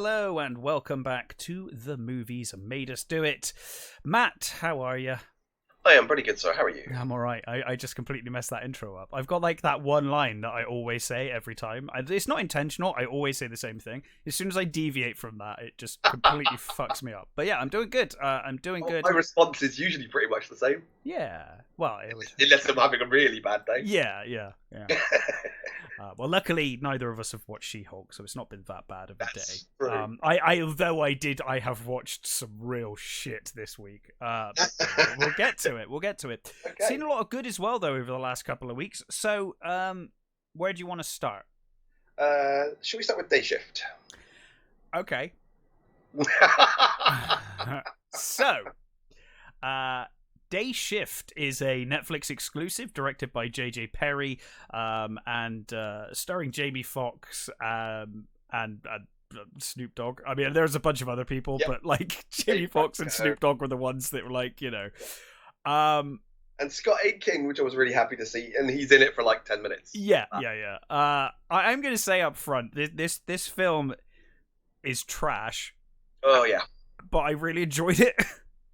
Hello and welcome back to The Movies Made Us Do It. Matt, how are you? I am pretty good, sir. How are you? I'm alright. I just completely messed that intro up. I've got like that one line that I always say every time. It's not intentional. I always say the same thing. As soon as I deviate from that, it just completely fucks me up. But yeah, I'm doing good. I'm doing good. My response is usually pretty much the same. Yeah. Well, it would... Unless I'm having a really bad day. Yeah. Well, luckily, neither of us have watched She-Hulk, so it's not been that bad of a day. True. I have watched some real shit this week. We'll get to it. Okay. Seen a lot of good as well, though, over the last couple of weeks. So, where do you want to start? Should we start with Day Shift? Okay. So, Day Shift is a Netflix exclusive directed by J.J. Perry and starring Jamie Foxx and Snoop Dogg. I mean, there's a bunch of other people, Yep. but like Jamie Foxx and Snoop Dogg were the ones that were like, you know. And Scott King, which I was really happy to see, and he's in it for like 10 minutes. Yeah. I'm going to say up front, this film is trash. Oh, yeah. But I really enjoyed it.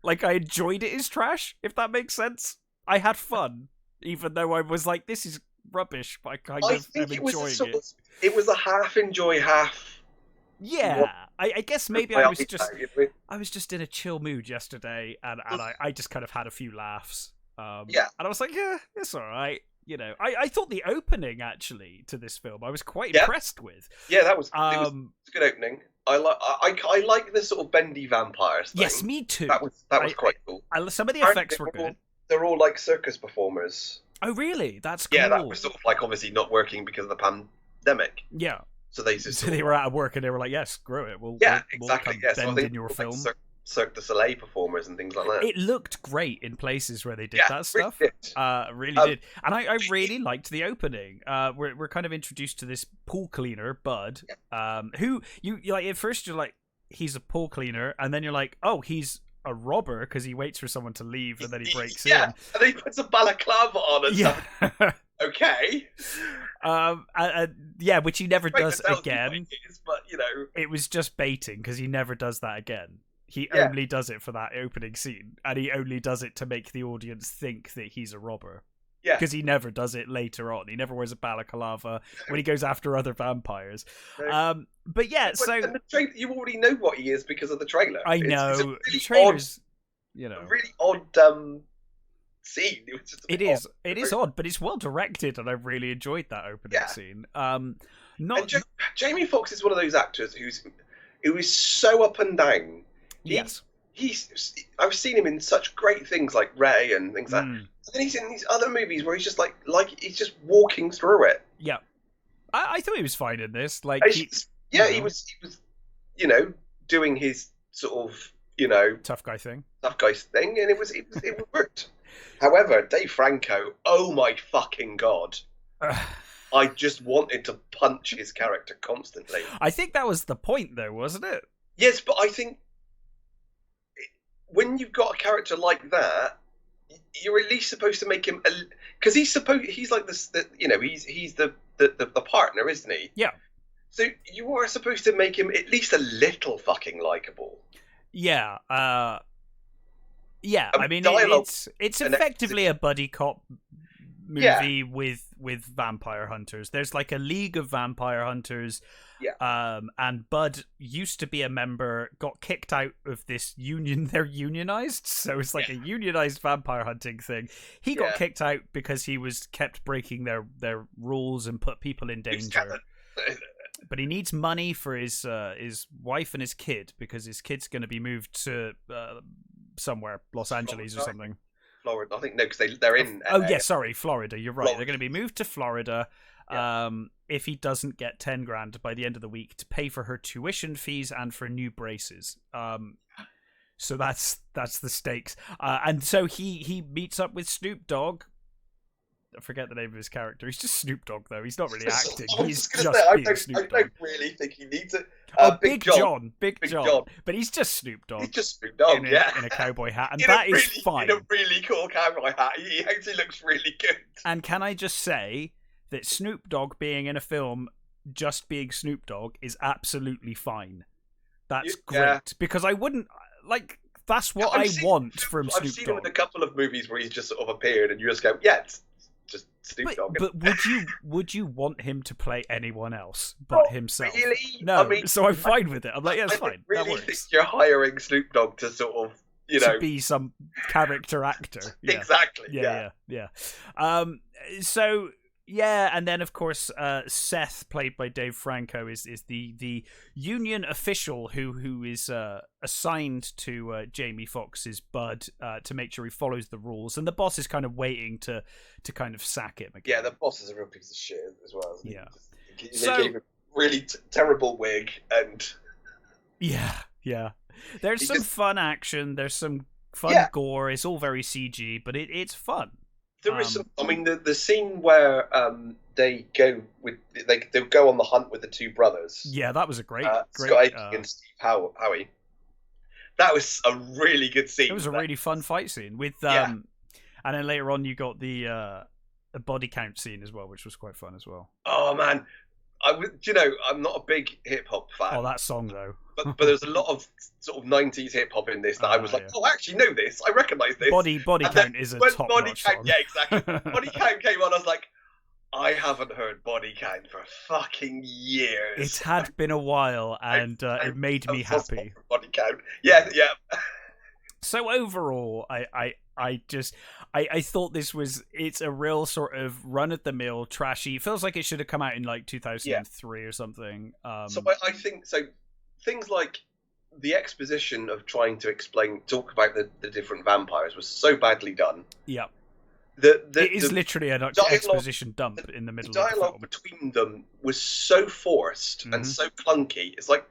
Like, I enjoyed it as trash, if that makes sense. I had fun, even though I was like, this is rubbish, but I am enjoying it. It was a half enjoy, half... Yeah, I guess maybe I was just in a chill mood yesterday, and I just kind of had a few laughs. Yeah. And I was like, yeah, it's all right. You know, I thought the opening, actually, to this film, I was quite impressed with. Yeah, it was a good opening. I like the sort of bendy vampires thing. Yes, me too. That was quite cool. Some of the effects were good. They're all like circus performers. Oh, really? That's cool. Yeah, that was sort of like obviously not working because of the pandemic. Yeah. So they were out of work and they were like, "Yes, screw it. We'll exactly. We'll so bend in your film." Like Cirque du Soleil performers and things like that. It looked great in places where they did that stuff. Really did. And I really liked the opening. We're kind of introduced to this pool cleaner, Bud, who you like at first you're like, he's a pool cleaner, and then you're like, oh, he's a robber because he waits for someone to leave and then he breaks in. And then he puts a balaclava on and stuff. Okay. Which he never does again. But you know, it was just baiting because he never does that again. He only does it for that opening scene, and he only does it to make the audience think that he's a robber. Yeah, because he never does it later on. He never wears a balaclava when he goes after other vampires. No. But yeah, you already know what he is because of the trailer. I know it's a really the trailers. A really odd scene. It is odd, but it's well directed, and I really enjoyed that opening scene. Jamie Foxx is one of those actors who is so up and down. I've seen him in such great things like Ray and things like that. And then he's in these other movies where he's just like he's just walking through it. Yeah, I thought he was fine in this. Like, he was, doing his sort of, tough guy thing, and it worked. However, Dave Franco, oh my fucking god. I just wanted to punch his character constantly. I think that was the point, though, wasn't it? Yes, but I think when you've got a character like that, you're at least supposed to make him, because he's like this. He's the partner, isn't he? Yeah. So you are supposed to make him at least a little fucking likable. Yeah. I mean, it's effectively a buddy cop movie with vampire hunters. There's like a league of vampire hunters. Yeah. And Bud used to be a member, got kicked out of this union. They're unionized, so it's like a unionized vampire hunting thing. He got kicked out because he was kept breaking their rules and put people in danger. But he needs money for his wife and his kid, because his kid's going to be moved to somewhere, Los Angeles or something. Florida, I think. No, because they're in. Florida. You're right. Florida. They're going to be moved to Florida. If he doesn't get 10 grand by the end of the week to pay for her tuition fees and for new braces. So that's the stakes. And so he meets up with Snoop Dogg. I forget the name of his character. He's just Snoop Dogg, though. He's not really acting. He's just being Snoop Dogg. I don't really think he needs it. Big John. But he's just Snoop Dogg. He's just Snoop Dogg, in a cowboy hat. And that is fine. In a really cool cowboy hat. He actually looks really good. And can I just say that Snoop Dogg being in a film, just being Snoop Dogg, is absolutely fine. That's Yeah. great because I wouldn't like. That's what I want from Snoop Dogg. I've seen him in a couple of movies where he's just sort of appeared, and you just go, "Yeah, it's just Snoop Dogg." But would you want him to play anyone else but himself? Really? No. I mean, so I'm fine with it. I'm like, yeah, it's fine. Really that works. think you're hiring Snoop Dogg to sort of, to be some character actor. Yeah. Exactly. Yeah. So. Yeah, and then of course Seth, played by Dave Franco, is the union official who is assigned to Jamie Foxx's bud to make sure he follows the rules, and the boss is kind of waiting to kind of sack him again. Yeah, the boss is a real piece of shit as well. Yeah, they gave him a really terrible wig, and yeah. There's some fun action. There's some fun gore. It's all very CG, but it's fun. There is some. I mean, the scene where they go they'll go on the hunt with the two brothers. Yeah, that was a great Scott Aiken and Steve Howie. That was a really good scene. It was a really fun fight scene with and then later on you got the a body count scene as well, which was quite fun as well. Oh man, I'm not a big hip hop fan. Oh, that song though. But there's a lot of sort of 90s hip hop in this that I was like, oh, I actually know this. I recognise this. Body count is a top notch song. Yeah, exactly. Body count came on. I was like, I haven't heard body count for fucking years. It had been a while, and it made me happy. Body count. Yeah. So overall, I thought it's a real sort of run of the mill trashy. It feels like it should have come out in like 2003 or something. So I think so. Things like the exposition of trying to talk about the different vampires was so badly done. Yeah. It is literally an exposition dump in the middle of the film. The dialogue between them was so forced and so clunky. It's like,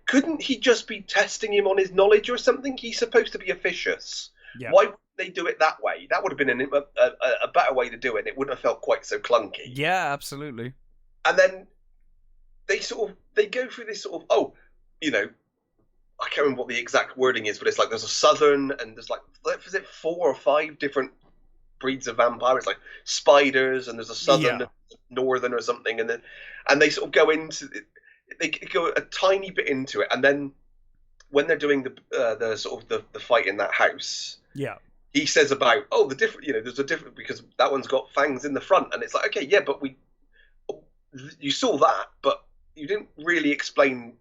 couldn't he just be testing him on his knowledge or something? He's supposed to be officious. Yeah. Why wouldn't they do it that way? That would have been a better way to do it. It wouldn't have felt quite so clunky. Yeah, absolutely. And then they go through this sort of, I can't remember what the exact wording is, but it's like there's a southern and there's like, is it 4 or 5 different breeds of vampires, like spiders, and there's a southern, northern or something, and they sort of go into it, they go a tiny bit into it, and then when they're doing the sort of the fight in that house, he says about the different, there's a different because that one's got fangs in the front, and it's like, okay, yeah, but you saw that, but you didn't really explain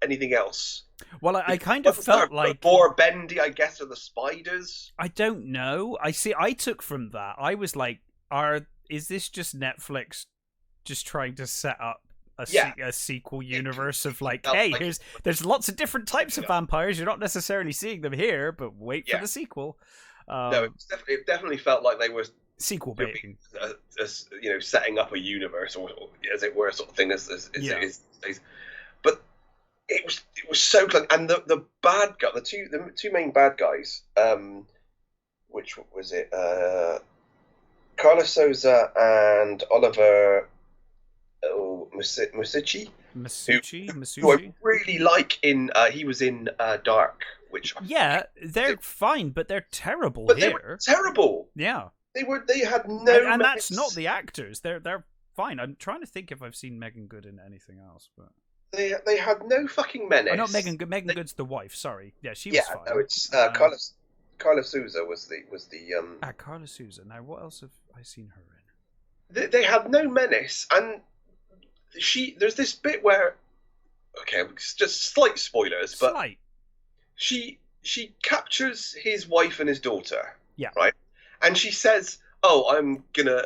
anything else. Well, I kind of felt like more bendy, I guess, are the spiders. I don't know. I took from that. I was like, is this just Netflix just trying to set up a sequel universe of like, hey, there's lots of different types of vampires. You're not necessarily seeing them here, but wait for the sequel. No, it definitely felt like they were sequel baiting, setting up a universe or as it were, sort of thing. But it was so close, and the bad guy, the two main bad guys, which was it? Carlos Souza and Oliver Masucci, who I really like. He was in Dark, which they're fine, but they're terrible but here. They were terrible. Yeah, they had no, and that's not the actors. They're fine. I'm trying to think if I've seen Megan Good in anything else, but. They had no fucking menace. Oh, not Megan Good. Megan Good's the wife. Sorry, she was fine. No, it's Carlos Souza was the Carlos Souza. Now, what else have I seen her in? They had no menace, and there's this bit where, it's just slight spoilers, but she captures his wife and his daughter. Yeah. Right, and she says, "Oh, I'm gonna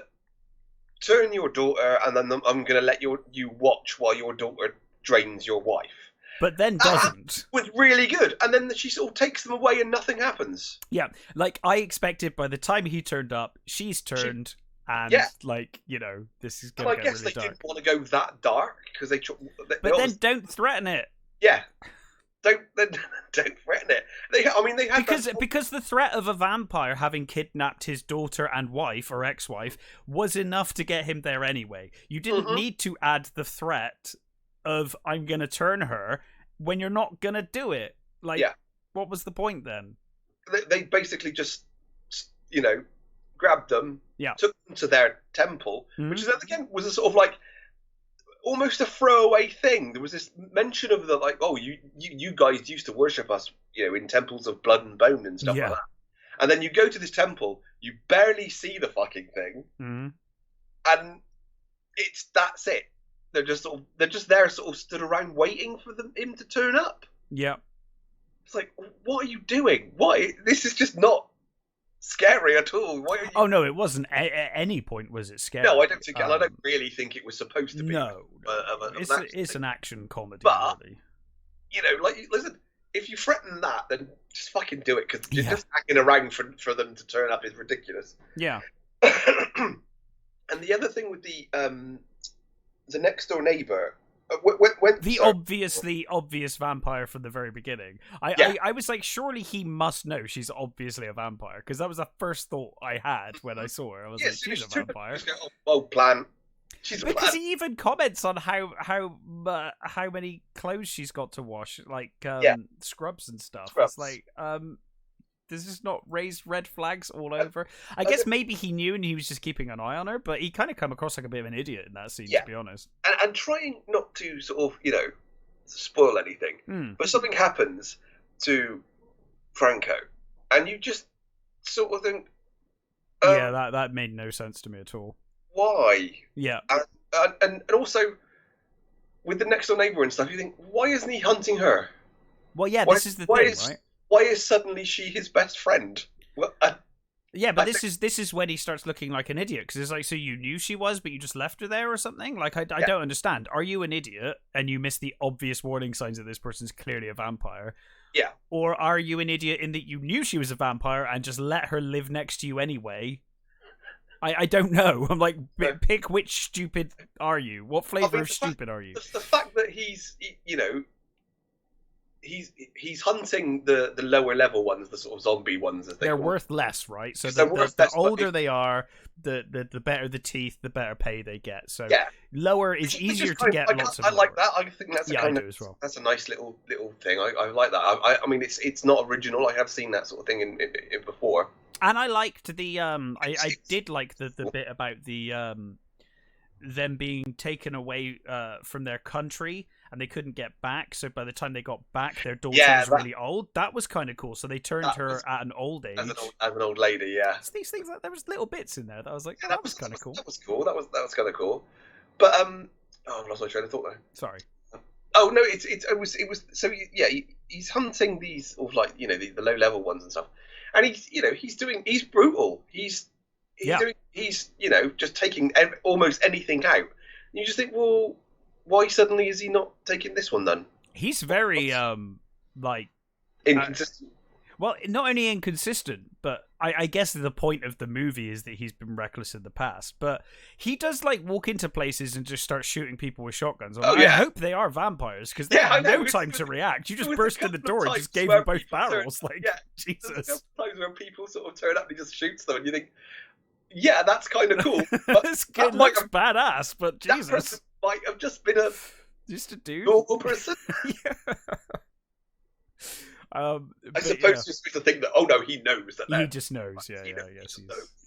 turn your daughter, and then I'm gonna let you watch while your daughter drains your wife." But then doesn't. Was really good. And then she sort of takes them away and nothing happens. Yeah. Like, I expected by the time he turned up, she's turned, and, this is going to get really dark. I guess they didn't want to go that dark, because they then don't threaten it. Yeah. Don't threaten it. Because the threat of a vampire having kidnapped his daughter and wife, or ex-wife, was enough to get him there anyway. You didn't need to add the threat of I'm gonna turn her when you're not gonna do it. What was the point then? They basically just grabbed them, took them to their temple, which is again was a sort of like almost a throwaway thing. There was this mention of the like, oh, you guys used to worship us, in temples of blood and bone and stuff like that. And then you go to this temple, you barely see the fucking thing, and that's it. They're just there, sort of stood around waiting for him to turn up. Yeah. It's like, what are you doing? Why? This is just not scary at all. Why are you... Oh no, it wasn't. At any point was it scary. No, I don't think. I don't really think it was supposed to be. No, it's an action comedy. But really. Listen, if you threaten that, then just fucking do it, because just hanging around for them to turn up is ridiculous. Yeah. And the other thing with the next door neighbor. Obviously obvious vampire from the very beginning. I was like, surely he must know she's obviously a vampire, because that was the first thought I had when I saw her. I was like, she's a vampire. Plant. Because he even comments on how many clothes she's got to wash, like scrubs and stuff. It's like, there's just not raised red flags all over. I guess maybe he knew and he was just keeping an eye on her, but he kind of come across like a bit of an idiot in that scene, to be honest. And trying not to sort of, spoil anything, but something happens to Franco, and you just sort of think... that made no sense to me at all. Why? Yeah. And also, with the next door neighbour and stuff, you think, why isn't he hunting her? Well, yeah, this is the thing, right? Why is suddenly she his best friend? Well, this is when he starts looking like an idiot, because it's like, so you knew she was, but you just left her there or something? Like, I don't understand. Are you an idiot and you miss the obvious warning signs that this person's clearly a vampire? Yeah. Or are you an idiot in that you knew she was a vampire and just let her live next to you anyway? I don't know. I'm like, pick which stupid are you? What flavour of stupid are you? The fact that he's hunting the lower level ones, the sort of zombie ones, as they're worth less, right? So the older they are, the better the teeth, the better pay they get. So lower is easier to get. I like that. I think that's as well. That's a nice little thing. I like that. I mean, it's not original. I have seen that sort of thing in before. And I liked the I did like the bit about the them being taken away from their country and they couldn't get back, so by the time they got back their daughter was really old. That was kind of cool. So they turned her at an old age as an old lady. So these things, there was little bits in there that I was like, that was kind of cool. That was cool. That was kind of cool. But I've lost my train of thought now. Sorry. Oh no, it was so he's hunting these sort of like the low level ones and stuff, and he's brutal. He's just taking almost anything out. And you just think, well, why suddenly is he not taking this one then? He's very inconsistent. Well, not only inconsistent, but I guess the point of the movie is that he's been reckless in the past. But he does walk into places and just start shooting people with shotguns. I hope they are vampires, because they have no time to react. You just burst in the door and just gave them both barrels. Jesus. There's a couple of times where people sort of turn up and he just shoots them, and you think, yeah, that's kind of cool. But it looks badass, but Jesus. That person might have just been just a dude. Normal person. I suppose just to think that, oh no, he knows that. He just knows,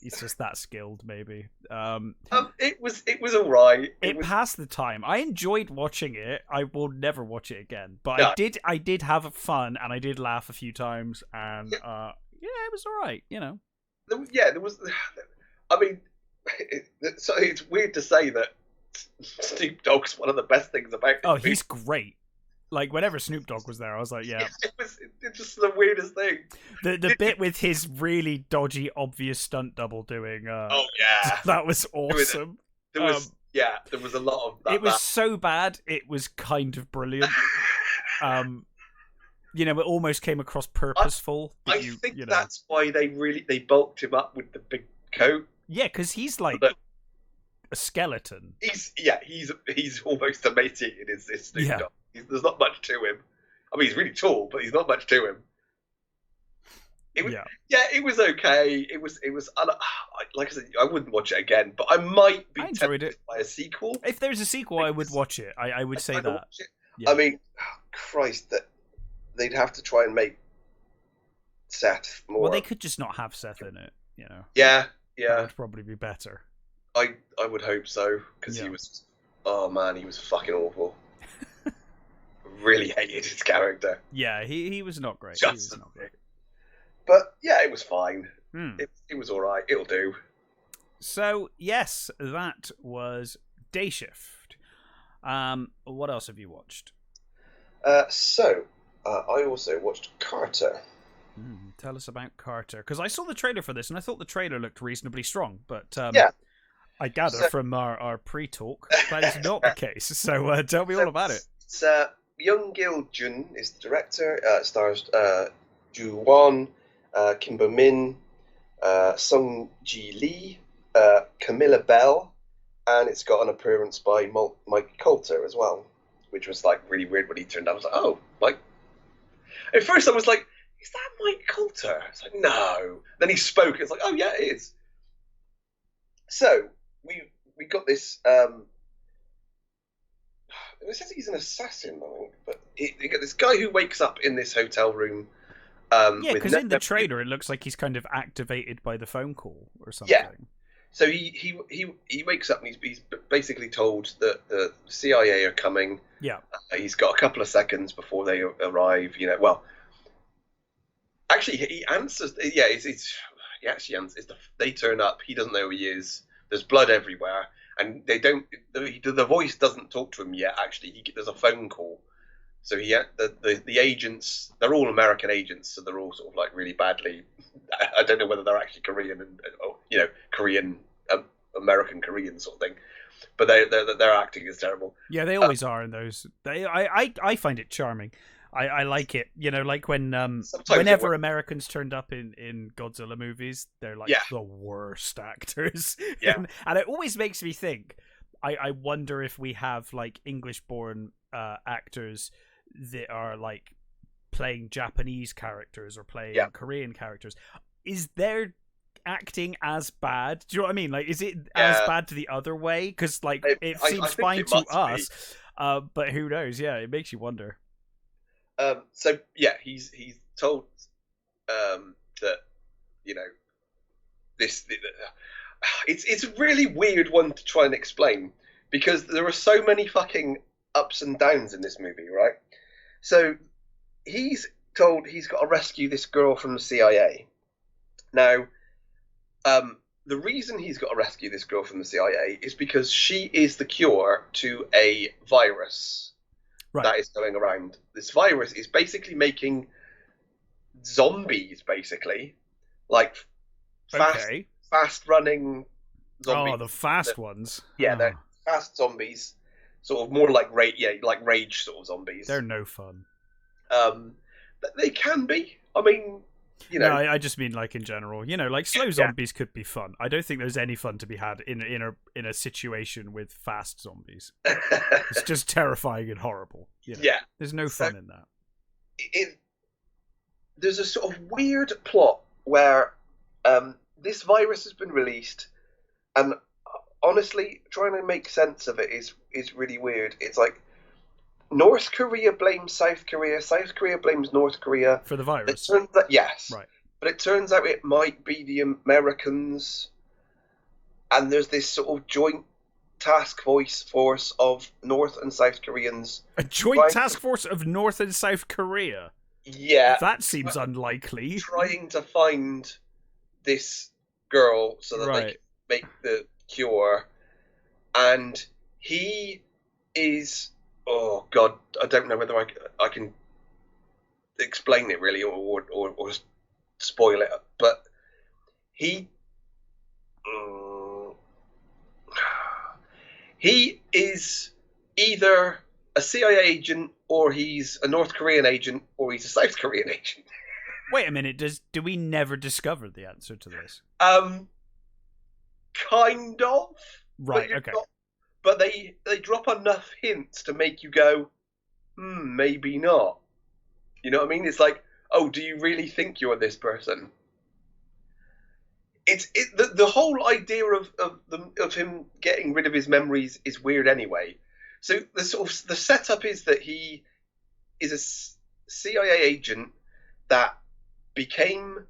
he's just that skilled, maybe. It was alright. It passed the time. I enjoyed watching it. I will never watch it again, but I did have fun and I did laugh a few times, and it was alright. There was. I mean, so it's weird to say that Snoop Dogg's one of the best things about it. Oh, he's great. Whenever Snoop Dogg was there, I was like, yeah. It's just the weirdest thing. The bit with his really dodgy, obvious stunt double doing. Oh yeah, that was awesome. There was a lot of that. It was so bad, it was kind of brilliant. It almost came across purposeful. I think that's why they bulked him up with the big coat. Yeah, because he's a skeleton. He's almost emaciated. Is this Snoop Dogg? There's not much to him. I mean, he's really tall, but he's not much to him. It was okay. It was like I said, I wouldn't watch it again, but I might be tempted by a sequel. If there's a sequel, I would watch it. I would say that. Yeah. I mean, Christ, that they'd have to try and make Seth more. Well, they could just not have Seth in it, Yeah. That would probably be better. I would hope so, because he was oh man, he was fucking awful. Really hated his character. Yeah, he was not great. Just he was not great. But yeah, it was fine. Hmm. It was all right. It'll do. So yes, that was Day Shift. What else have you watched? I also watched Carter. Tell us about Carter, because I saw the trailer for this and I thought the trailer looked reasonably strong, but Yeah. I gather from our pre-talk that is not the case. So tell me all about it. It's Young Gil Jun is the director. Stars Ju Won, Kim Bo Min, Sung Ji Lee, Camilla Bell, and it's got an appearance by Mike Coulter as well, which was like really weird when he turned up. I was like, oh, Mike. At first I was like, is that Mike Coulter? It's like, no. Then he spoke. It's like, oh yeah, it is. So we got this. It says he's an assassin, I think, but you get this guy who wakes up in this hotel room. Yeah, because in the trailer it looks like he's kind of activated by the phone call or something. Yeah. So he wakes up and he's basically told that the CIA are coming. Yeah. He's got a couple of seconds before they arrive. Well, actually he answers. Yeah, he actually answers. They turn up. He doesn't know who he is. There's blood everywhere, and they don't. The voice doesn't talk to him yet. Actually, there's a phone call. So the agents, they're all American agents, so they're all sort of like really badly. I don't know whether they're actually Korean and Korean American Korean sort of thing, but their acting is terrible. Yeah, they always are in those. I find it charming. I like it. Like whenever Americans turned up in Godzilla movies, they're like the worst actors. Yeah, and it always makes me think. I wonder if we have like English-born actors that are like playing Japanese characters or playing Korean characters. Is their acting as bad? Do you know what I mean? Like, is it as bad to the other way? Because like it seems fine to us, but who knows? Yeah, it makes you wonder. So yeah, he's told that this. It's a really weird one to try and explain because there are so many fucking ups and downs in this movie, right? So he's told he's got to rescue this girl from the CIA. Now, the reason he's got to rescue this girl from the CIA is because she is the cure to a virus that is going around. This virus is basically making zombies, basically, like fast-running zombies. Oh, the fast ones. Yeah, they're fast zombies, sort of more like rage sort of zombies. They're no fun. But they can be. I mean, No, I just mean like in general. Like slow zombies could be fun. I don't think there's any fun to be had in a situation with fast zombies. It's just terrifying and horrible. Yeah, there's no fun in that. There's a sort of weird plot where this virus has been released, and honestly, trying to make sense of it is really weird. It's like North Korea blames South Korea, South Korea blames North Korea for the virus. Yes, right. But it turns out it might be the Americans, and there's this sort of joint task force of North and South Koreans. A joint task force of North and South Korea? Yeah. That seems unlikely. Trying to find this girl so that they can make the cure. And he is... Oh, God. I don't know whether I can explain it, really, or spoil it. But he is either a CIA agent, or he's a North Korean agent, or he's a South Korean agent. Wait a minute, do we never discover the answer to this? Kind of. Right, okay. But they drop enough hints to make you go, maybe not. You know what I mean? It's like, oh, do you really think you're this person? The whole idea of him getting rid of his memories is weird anyway. So the setup is that he is a CIA agent that became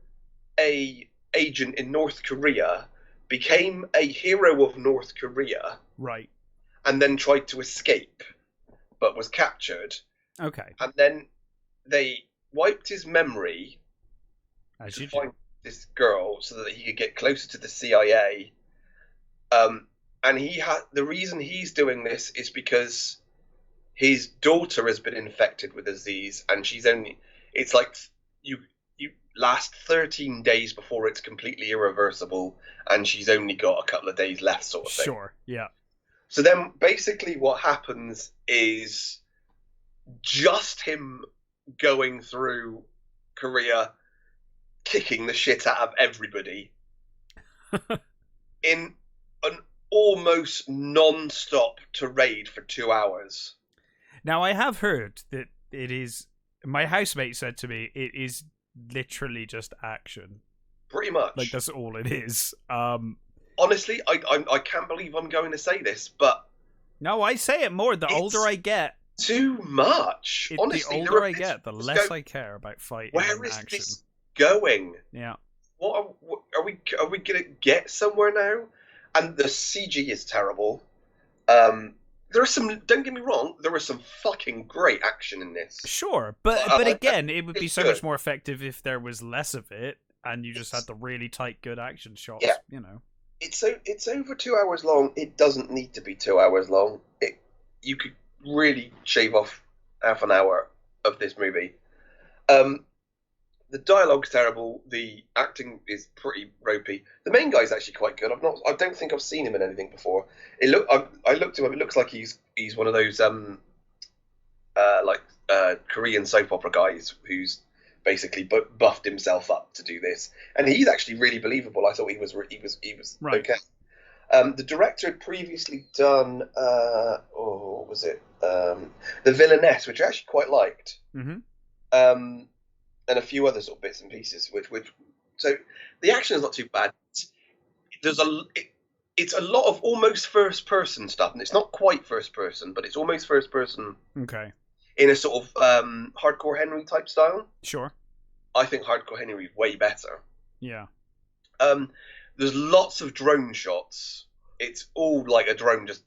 a agent in North Korea, became a hero of North Korea, right, and then tried to escape, but was captured. Okay. And then they wiped his memory to find this girl so that he could get closer to the CIA. And the reason he's doing this is because his daughter has been infected with the disease, and it's like you last 13 days before it's completely irreversible, and she's only got a couple of days left, sort of thing. Sure, yeah. So then basically what happens is just him going through Korea, kicking the shit out of everybody in an almost non-stop tirade for 2 hours. Now, I have heard that it is... My housemate said to me, it is literally just action. Pretty much. Like, that's all it is. Honestly, I can't believe I'm going to say this, but... No, I say it more the older I get. Too much. Honestly, the older I get, the less I care about fighting and action. Where is this going? Yeah. What are we going to get somewhere now? And the CG is terrible. There are some. Don't get me wrong. There was some fucking great action in this. Sure, but again, it would be so much more effective if there was less of it, and you just had the really tight, good action shots. Yeah. You know. It's over 2 hours long. It doesn't need to be 2 hours long. You could really shave off half an hour of this movie. The dialogue's terrible. The acting is pretty ropey. The main guy's actually quite good. I don't think I've seen him in anything before. I looked at him. It looks like he's one of those Korean soap opera guys who's basically buffed himself up to do this, and he's actually really believable. I thought he was right. Okay. The director had previously done what was it? The Villainess, which I actually quite liked. Mm-hmm. And a few other sort of bits and pieces, so the action is not too bad. It's a lot of almost first person stuff, and it's not quite first person, but it's almost first person. Okay. In a sort of Hardcore Henry type style. Sure. I think Hardcore Henry is way better. Yeah. There's lots of drone shots. It's all like a drone just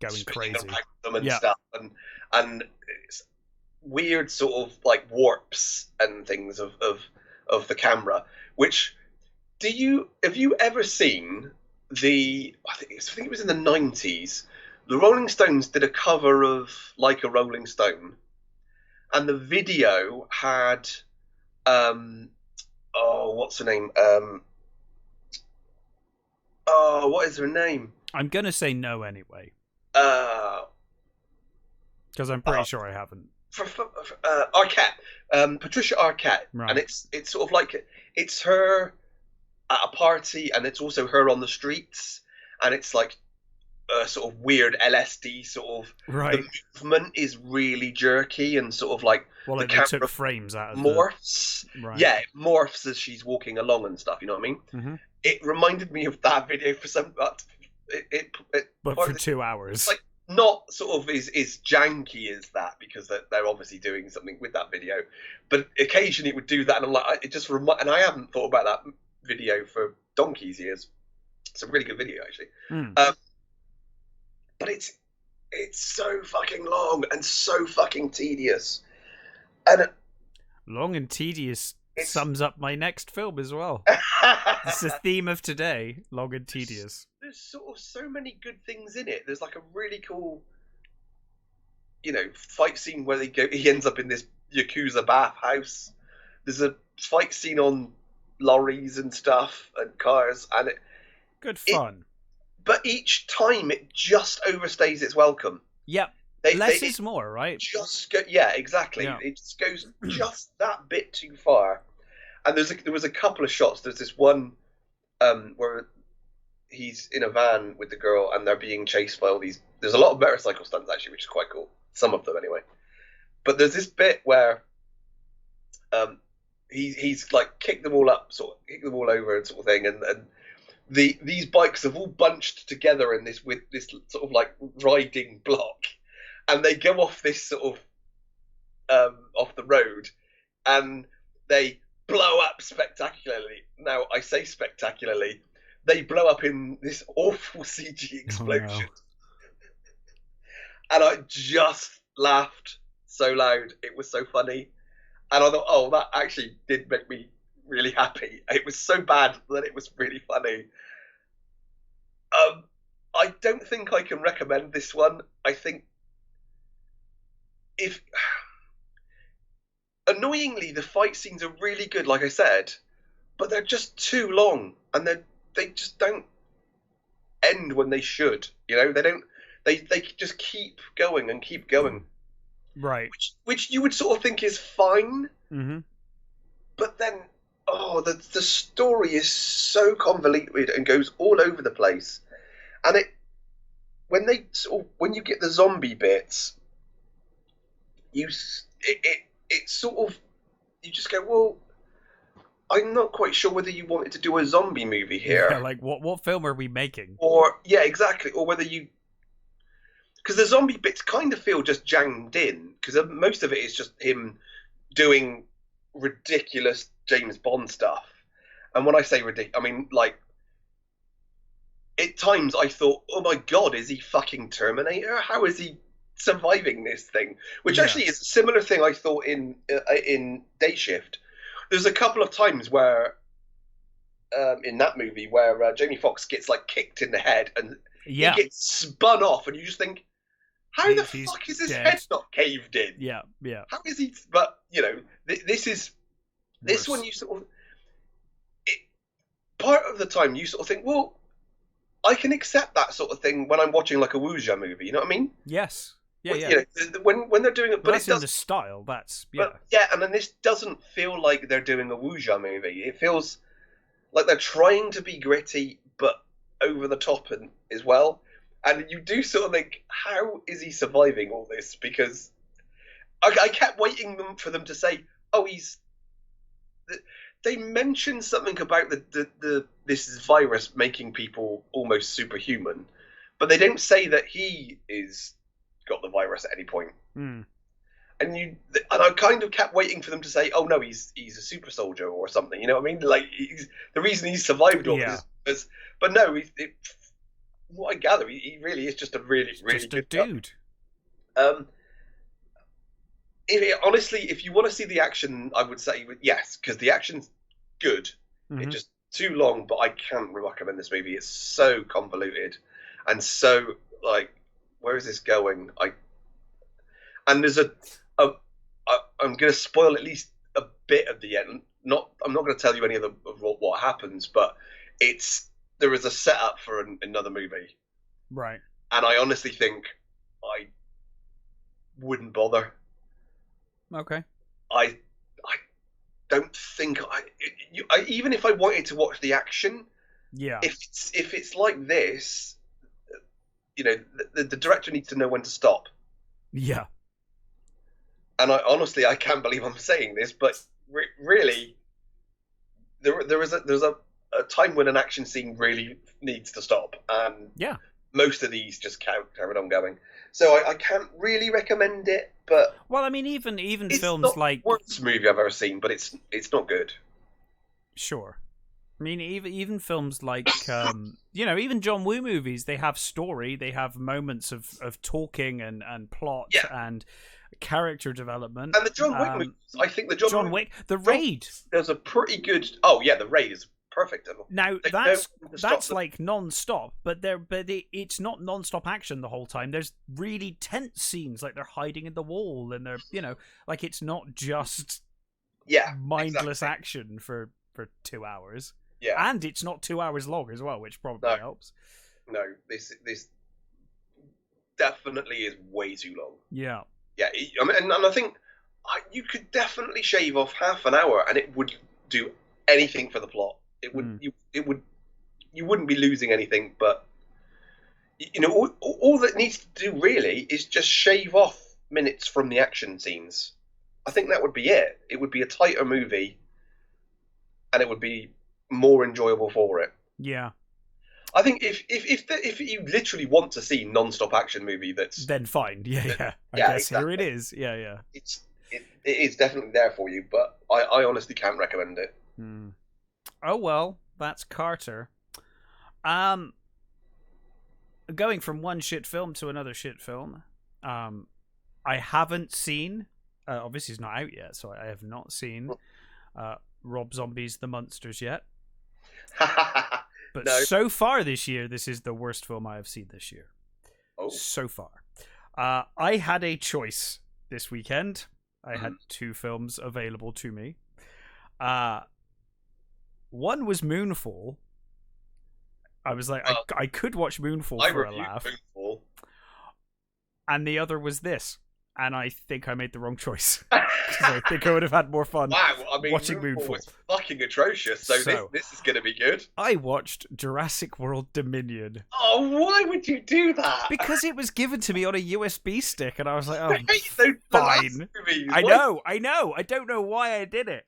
going crazy them and stuff, and it's weird sort of like warps and things of the camera. Which have you ever seen I think it was in the 90s. The Rolling Stones did a cover of Like a Rolling Stone, and the video had what's her name? What is her name? I'm gonna say no anyway. Because I'm pretty sure I haven't. Arquette, Patricia Arquette, right. And it's sort of like it's her at a party, and it's also her on the streets, and it's like a sort of weird LSD sort of. Right. The movement is really jerky and sort of like the camera took frames out of morphs. Right. Yeah, it morphs as she's walking along and stuff. You know what I mean? Mm-hmm. It reminded me of that video for some. But for 2 hours. Like, not sort of is janky as that, because they're obviously doing something with that video, but occasionally it would do that, and I'm like, it just and I haven't thought about that video for donkey's years. It's a really good video actually. But it's so fucking long and so fucking tedious, and long and tedious sums up my next film as well. It's the theme of today: long and tedious. There's sort of so many good things in it. There's like a really cool, fight scene where he ends up in this Yakuza bathhouse. There's a fight scene on lorries and stuff and cars, and good fun. But each time it just overstays its welcome. Yep. Less is more, right? Yeah, exactly. Yeah. It just goes just that bit too far. And there was a couple of shots. There's this one where he's in a van with the girl, and they're being chased by all these. There's a lot of motorcycle stunts actually, which is quite cool. Some of them anyway. But there's this bit where he's like kicked them all over and sort of thing, and these bikes have all bunched together in this with this sort of like riding block, and they go off this sort of off the road, and they blow up spectacularly. Now I say spectacularly. They blow up in this awful CG explosion. and I just laughed so loud. It was so funny. And I thought, oh, that actually did make me really happy. It was so bad that it was really funny. I don't think I can recommend this one. I think if annoyingly the fight scenes are really good, like I said, but they're just too long, and they just don't end when they should. You know, they don't. They just keep going and keep going. Right. Which you would sort of think is fine. Mm-hmm. But then, the story is so convoluted and goes all over the place. And when you get the zombie bits, it sort of, you just go, well, I'm not quite sure whether you wanted to do a zombie movie here. Yeah, like what film are we making? Or, yeah, exactly. Or whether you, because the zombie bits kind of feel just jammed in, because most of it is just him doing ridiculous James Bond stuff. And when I say ridiculous, I mean, like, at times I thought, oh my god, is he fucking Terminator? How is he surviving this thing? Which actually is a similar thing I thought in Day Shift. There's a couple of times where, in that movie, where Jamie Foxx gets, like, kicked in the head and he gets spun off, and you just think, how the fuck is his head not caved in? Yeah, yeah. How is he? But, you know, this one you sort of, part of the time you sort of think, well, I can accept that sort of thing when I'm watching like a wuxia movie. You know what I mean? Yes. Yeah, yeah. You know, when they're doing it, but that's in the style. That's and then this doesn't feel like they're doing a wuxia movie. It feels like they're trying to be gritty, but over the top as well. And you do sort of think, how is he surviving all this? Because I kept waiting for them to say, oh, he's. They mentioned something about this virus making people almost superhuman, but they don't say that he is got the virus at any point. Mm. And I kind of kept waiting for them to say, oh no, he's a super soldier or something. You know what I mean? Like the reason he's survived all this is, but no, what I gather, he really is just a really just good dude. Honestly, if you want to see the action, I would say yes, because the action's good. Mm-hmm. It's just too long, but I can't recommend this movie. It's so convoluted and so like, where is this going? And there's I'm going to spoil at least a bit of the end. I'm not going to tell you any of what happens, but there is a setup for another movie, right? And I honestly think I wouldn't bother. Okay. I don't think even if I wanted to watch the action, if it's like this, you know, the director needs to know when to stop. Yeah. And I can't believe I'm saying this, but really, there's a time when an action scene really needs to stop, and most of these just carried on going. So I can't really recommend it, but well, I mean, even it's films not like the worst movie I've ever seen, but it's not good. Sure, I mean, even films like even John Woo movies, they have story, they have moments of talking and plot and character development. And the John Wick movies, I think the John Wick, The Raid, there's a pretty good. Oh yeah, The Raid is perfect. Now that's like non-stop, but it's not non-stop action the whole time. There's really tense scenes, like they're hiding in the wall, and they're like it's not just mindless action for 2 hours. Yeah, and it's not 2 hours long as well, which probably helps. No, this definitely is way too long. Yeah, yeah. I mean, and I think you could definitely shave off half an hour, and it would do anything for the plot. It would you wouldn't be losing anything, but all that needs to do really is just shave off minutes from the action scenes. I think that would be it. It would be a tighter movie, and it would be more enjoyable for it. Yeah, I think if you literally want to see non-stop action movie, then fine. I guess exactly. Here it is. Yeah. It is definitely there for you, but I honestly can't recommend it. Oh well, that's Carter. Going from one shit film to another shit film. I haven't seen. Obviously, it's not out yet, so I have not seen Rob Zombie's The Munsters yet. But No. so far this year, this is the worst film I have seen this year. Oh. So far. I had a choice this weekend. I had two films available to me. One was Moonfall. I was like, I could watch Moonfall for a laugh. Moonfall. And the other was this. And I think I made the wrong choice. Because I think I would have had more fun watching Moonfall. Was fucking atrocious, so this is going to be good. I watched Jurassic World Dominion. Oh, why would you do that? Because it was given to me on a USB stick, and I was like, oh, fine. I know. I don't know why I did it.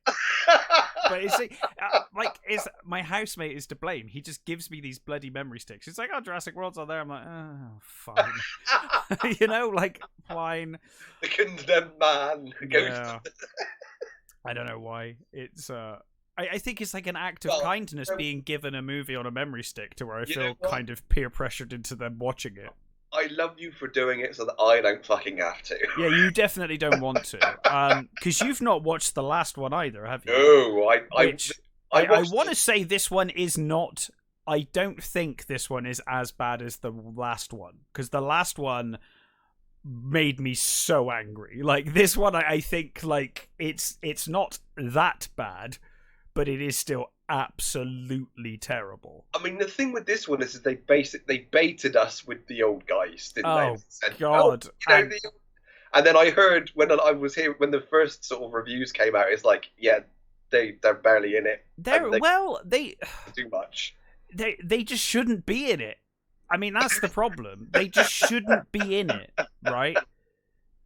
But it's my housemate is to blame. He just gives me these bloody memory sticks. He's like, oh, Jurassic World's on there. I'm like, oh, fine. You know, like, fine. The condemned man. Yeah. I don't know why. It's I think it's like an act of kindness being given a movie on a memory stick to where I feel kind of peer pressured into them watching it. I love you for doing it so that I don't fucking have to. Yeah, you definitely don't want to. Because you've not watched the last one either, have you? No, I want to say this one is not... I don't think this one is as bad as the last one. Because the last one made me so angry. Like, this one, I think, like, it's not that bad, but it is still absolutely terrible. I mean, the thing with this one is they baited us with the old guys, didn't they? Oh, God. And then I heard when I was here, when the first sort of reviews came out, it's like, yeah, they're barely in it. They too much. They just shouldn't be in it. I mean, that's the problem. They just shouldn't be in it, right?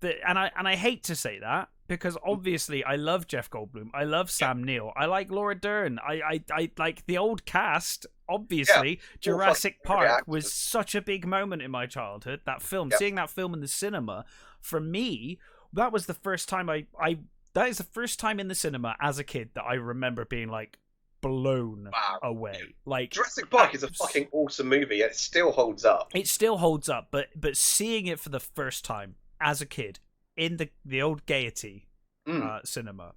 And I hate to say that, because obviously I love Jeff Goldblum, I love Sam Neill, I like Laura Dern, I like the old cast. Obviously, Jurassic Park was such a big moment in my childhood. That film, seeing that film in the cinema, for me, that was the first time that is the first time in the cinema as a kid that I remember being like blown away. Like, Jurassic Park is a fucking awesome movie. It still holds up. It still holds up, but seeing it for the first time as a kid in the old Gaiety cinema.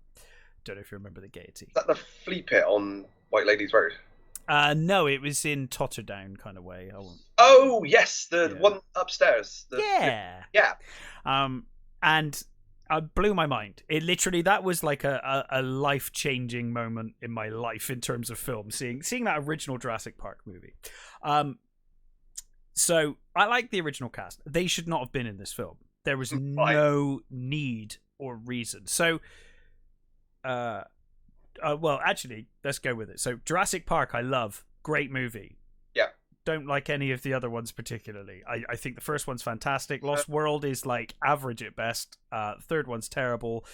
Don't know if you remember the Gaiety. Is that the flea pit on White Ladies Road? No, it was in Totterdown kind of way. Oh yes, the one upstairs. Yeah. And blew my mind. It literally, that was like a life-changing moment in my life in terms of film, seeing that original Jurassic Park movie. So I like the original cast. They should not have been in this film. There was no need or reason. So, well, actually, let's go with it. So, Jurassic Park, I love. Great movie. Yeah. Don't like any of the other ones particularly. I think the first one's fantastic. Lost World is like average at best. Third one's terrible.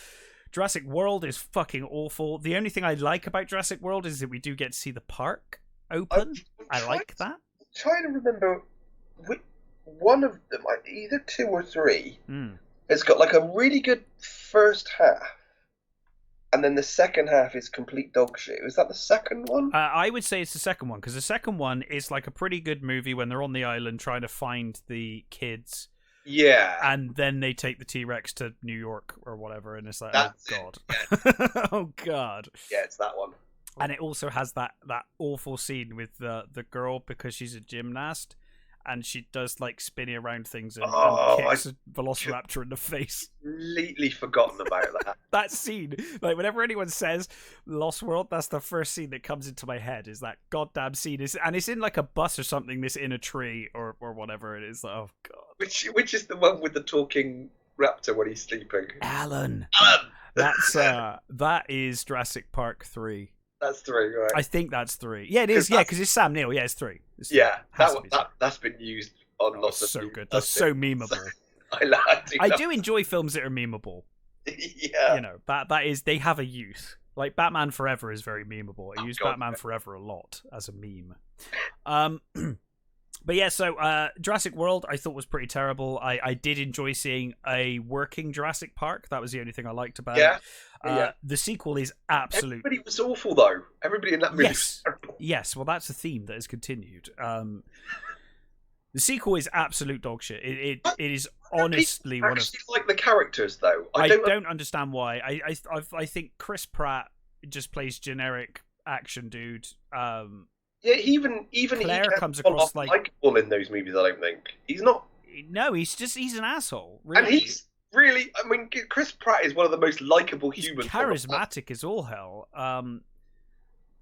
Jurassic World is fucking awful. The only thing I like about Jurassic World is that we do get to see the park open. I like that. I'm trying to remember which one of them, either 2 or 3, it's got like a really good first half, and then the second half is complete dog shit. Is that the second one? I would say it's the second one, because the second one is like a pretty good movie when they're on the island trying to find the kids. Yeah. And then they take the T-Rex to New York or whatever, and it's like, That's oh god. Yeah. Oh god. Yeah, it's that one. And it also has that awful scene with the girl, because she's a gymnast, and she does like spinning around things and kicks a velociraptor in the face. Completely forgotten about that. That scene, like whenever anyone says Lost World, that's the first scene that comes into my head. Is that goddamn scene? And it's in like a bus or something. This in a tree or whatever it is. Oh god. Which is the one with the talking raptor when he's sleeping? Alan. That's that is Jurassic Park 3. That's 3, right? I think that's 3. Yeah, it is. Yeah, because it's Sam Neill. Yeah, it's 3. Yeah, that's been used on lots of. So good. That's so memeable. I do enjoy films that are memeable. Yeah, you know that is, they have a use. Like Batman Forever is very memeable. I use Batman Forever a lot as a meme. But yeah, so Jurassic World I thought was pretty terrible. I did enjoy seeing a working Jurassic Park. That was the only thing I liked about it. The sequel is absolute. Everybody was awful though. Everybody in that movie. Yes. Well, that's a theme that has continued. The sequel is absolute dog shit. It is People honestly one of. actually like the characters though. I don't understand why. I think Chris Pratt just plays generic action dude. Yeah, even Claire he comes across like likable in those movies. I don't think he's not. No, he's an asshole. Really. And he's really. I mean, Chris Pratt is one of the most likable humans. Charismatic as all hell.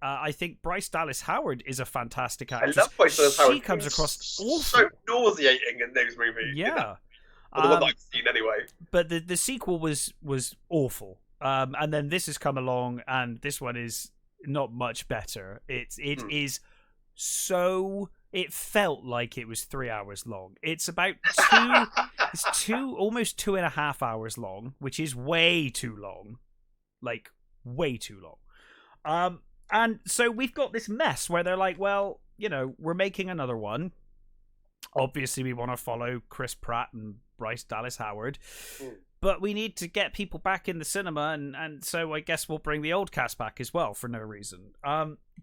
I think Bryce Dallas Howard is a fantastic actress. I love Bryce Dallas Howard. She comes across awful. So nauseating in those movies. Yeah. The one that I've seen anyway. But the sequel was awful. And then this has come along, and this one is not much better. It is so. It felt like it was 3 hours long. It's about almost 2.5 hours long, which is way too long. Like, way too long. And so we've got this mess where they're like, well, we're making another one. Obviously, we want to follow Chris Pratt and Bryce Dallas Howard. But we need to get people back in the cinema, and so I guess we'll bring the old cast back as well for no reason.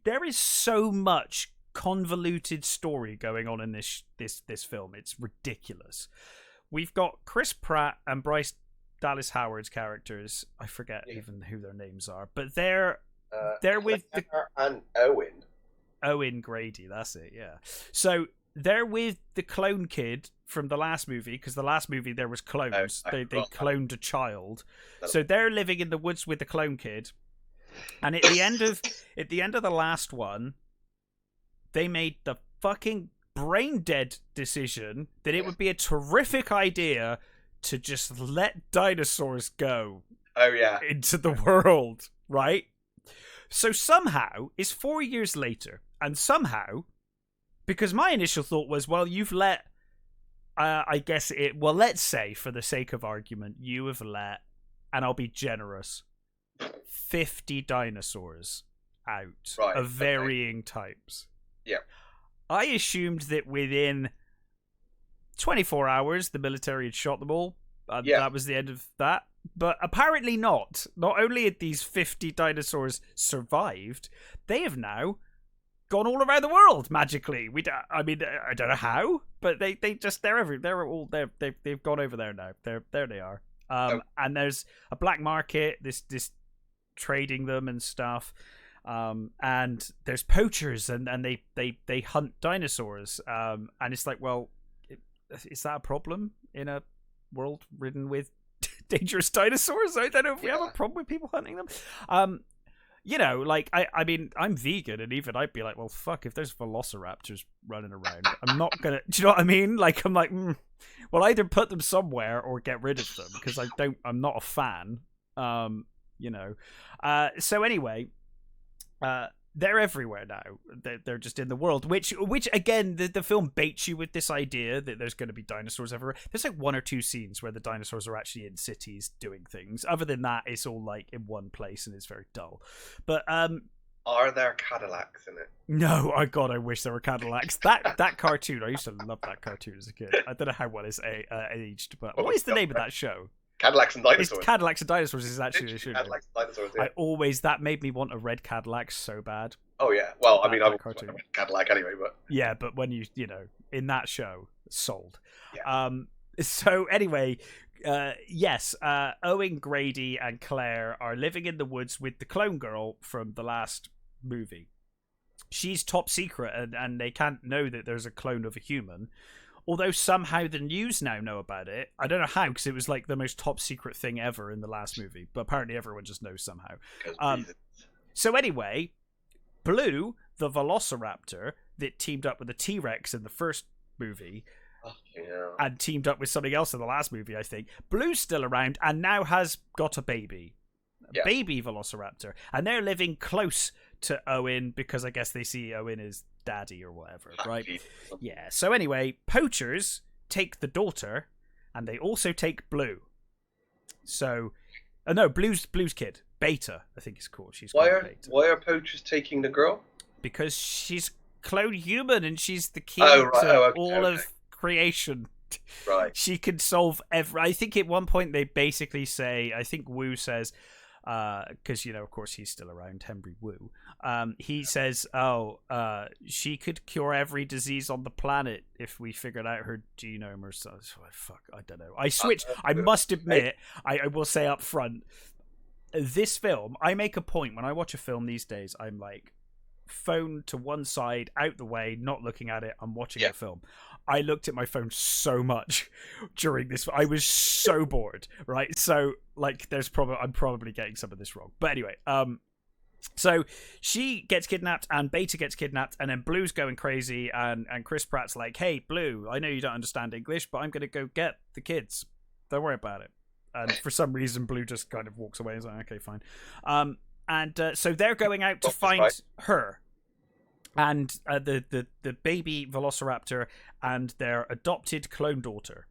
There is so much convoluted story going on in this film. It's ridiculous. We've got Chris Pratt and Bryce Dallas Howard's characters. I forget even who their names are, but they're with and Owen Grady. That's it. Yeah. So they're with the clone kid from the last movie, because the last movie there was clones. They cloned a child. So they're living in the woods with the clone kid. And at the end of the last one, they made the fucking brain dead decision that it would be a terrific idea to just let dinosaurs go. Oh yeah. Into the world, right? So somehow, it's 4 years later, and somehow, because my initial thought was, well, you've let, let's say, for the sake of argument, you have let, and I'll be generous, 50 dinosaurs out of varying types. Yeah. I assumed that within 24 hours, the military had shot them all. That was the end of that. But apparently not. Not only had these 50 dinosaurs survived, they have now gone all around the world magically. I don't know how, but they've gone over there now. There they are. And there's a black market, this trading them and stuff. And there's poachers and they hunt dinosaurs. And it's like, well, is that a problem in a world ridden with dangerous dinosaurs? I don't know if we have a problem with people hunting them. I'm vegan, and even I'd be like, well, fuck, if there's velociraptors running around, I'm not gonna. Do you know what I mean? Like, I'm like, well, either put them somewhere or get rid of them, because I'm not a fan. So anyway, they're everywhere now. They're just in the world, which again, the film baits you with this idea that there's going to be dinosaurs everywhere. There's like 1 or 2 scenes where the dinosaurs are actually in cities doing things. Other than that, it's all like in one place and it's very dull. But are there Cadillacs in it? No, God, I wish there were Cadillacs. That cartoon, I used to love that cartoon as a kid. I don't know how well it's aged, but what is the name of that show? Cadillacs and Dinosaurs. Cadillacs and Dinosaurs is actually a show. Cadillacs and Dinosaurs, yeah. That made me want a red Cadillac so bad. Oh yeah. Well, I mean, I would want a red Cadillac anyway, but yeah, but when you in that show, sold. Yeah. So anyway, yes, Owen Grady and Claire are living in the woods with the clone girl from the last movie. She's top secret, and they can't know that there's a clone of a human. Although somehow the news now know about it. I don't know how, because it was like the most top secret thing ever in the last movie. But apparently everyone just knows somehow. So anyway, Blue, the velociraptor that teamed up with the T-Rex in the first movie, and teamed up with something else in the last movie, I think. Blue's still around and now has got a baby. Baby velociraptor. And they're living close to Owen because I guess they see Owen as daddy or whatever, right? Yeah. So anyway, poachers take the daughter and they also take Blue. So, no, Blue's kid. Beta, I think it's called. Why are poachers taking the girl? Because she's clone human and she's the key to all of creation. Right. She can solve I think at one point they basically say, I think Wu says, because of course he's still around, Henry Wu. He says, she could cure every disease on the planet if we figured out her genome or so. Fuck, I don't know. I switched. I must admit, I will say up front, this film, I make a point when I watch a film these days, I'm like, phone to one side, out the way, not looking at it. I'm watching the film. I looked at my phone so much during this. I was so bored, right? So like, I'm probably getting some of this wrong, but anyway, so she gets kidnapped and Beta gets kidnapped, and then Blue's going crazy, and Chris Pratt's like, "Hey, Blue, I know you don't understand English, but I'm gonna go get the kids. Don't worry about it." And for some reason, Blue just kind of walks away and is like, "Okay, fine." So they're going out to find her. And the baby Velociraptor and their adopted clone daughter.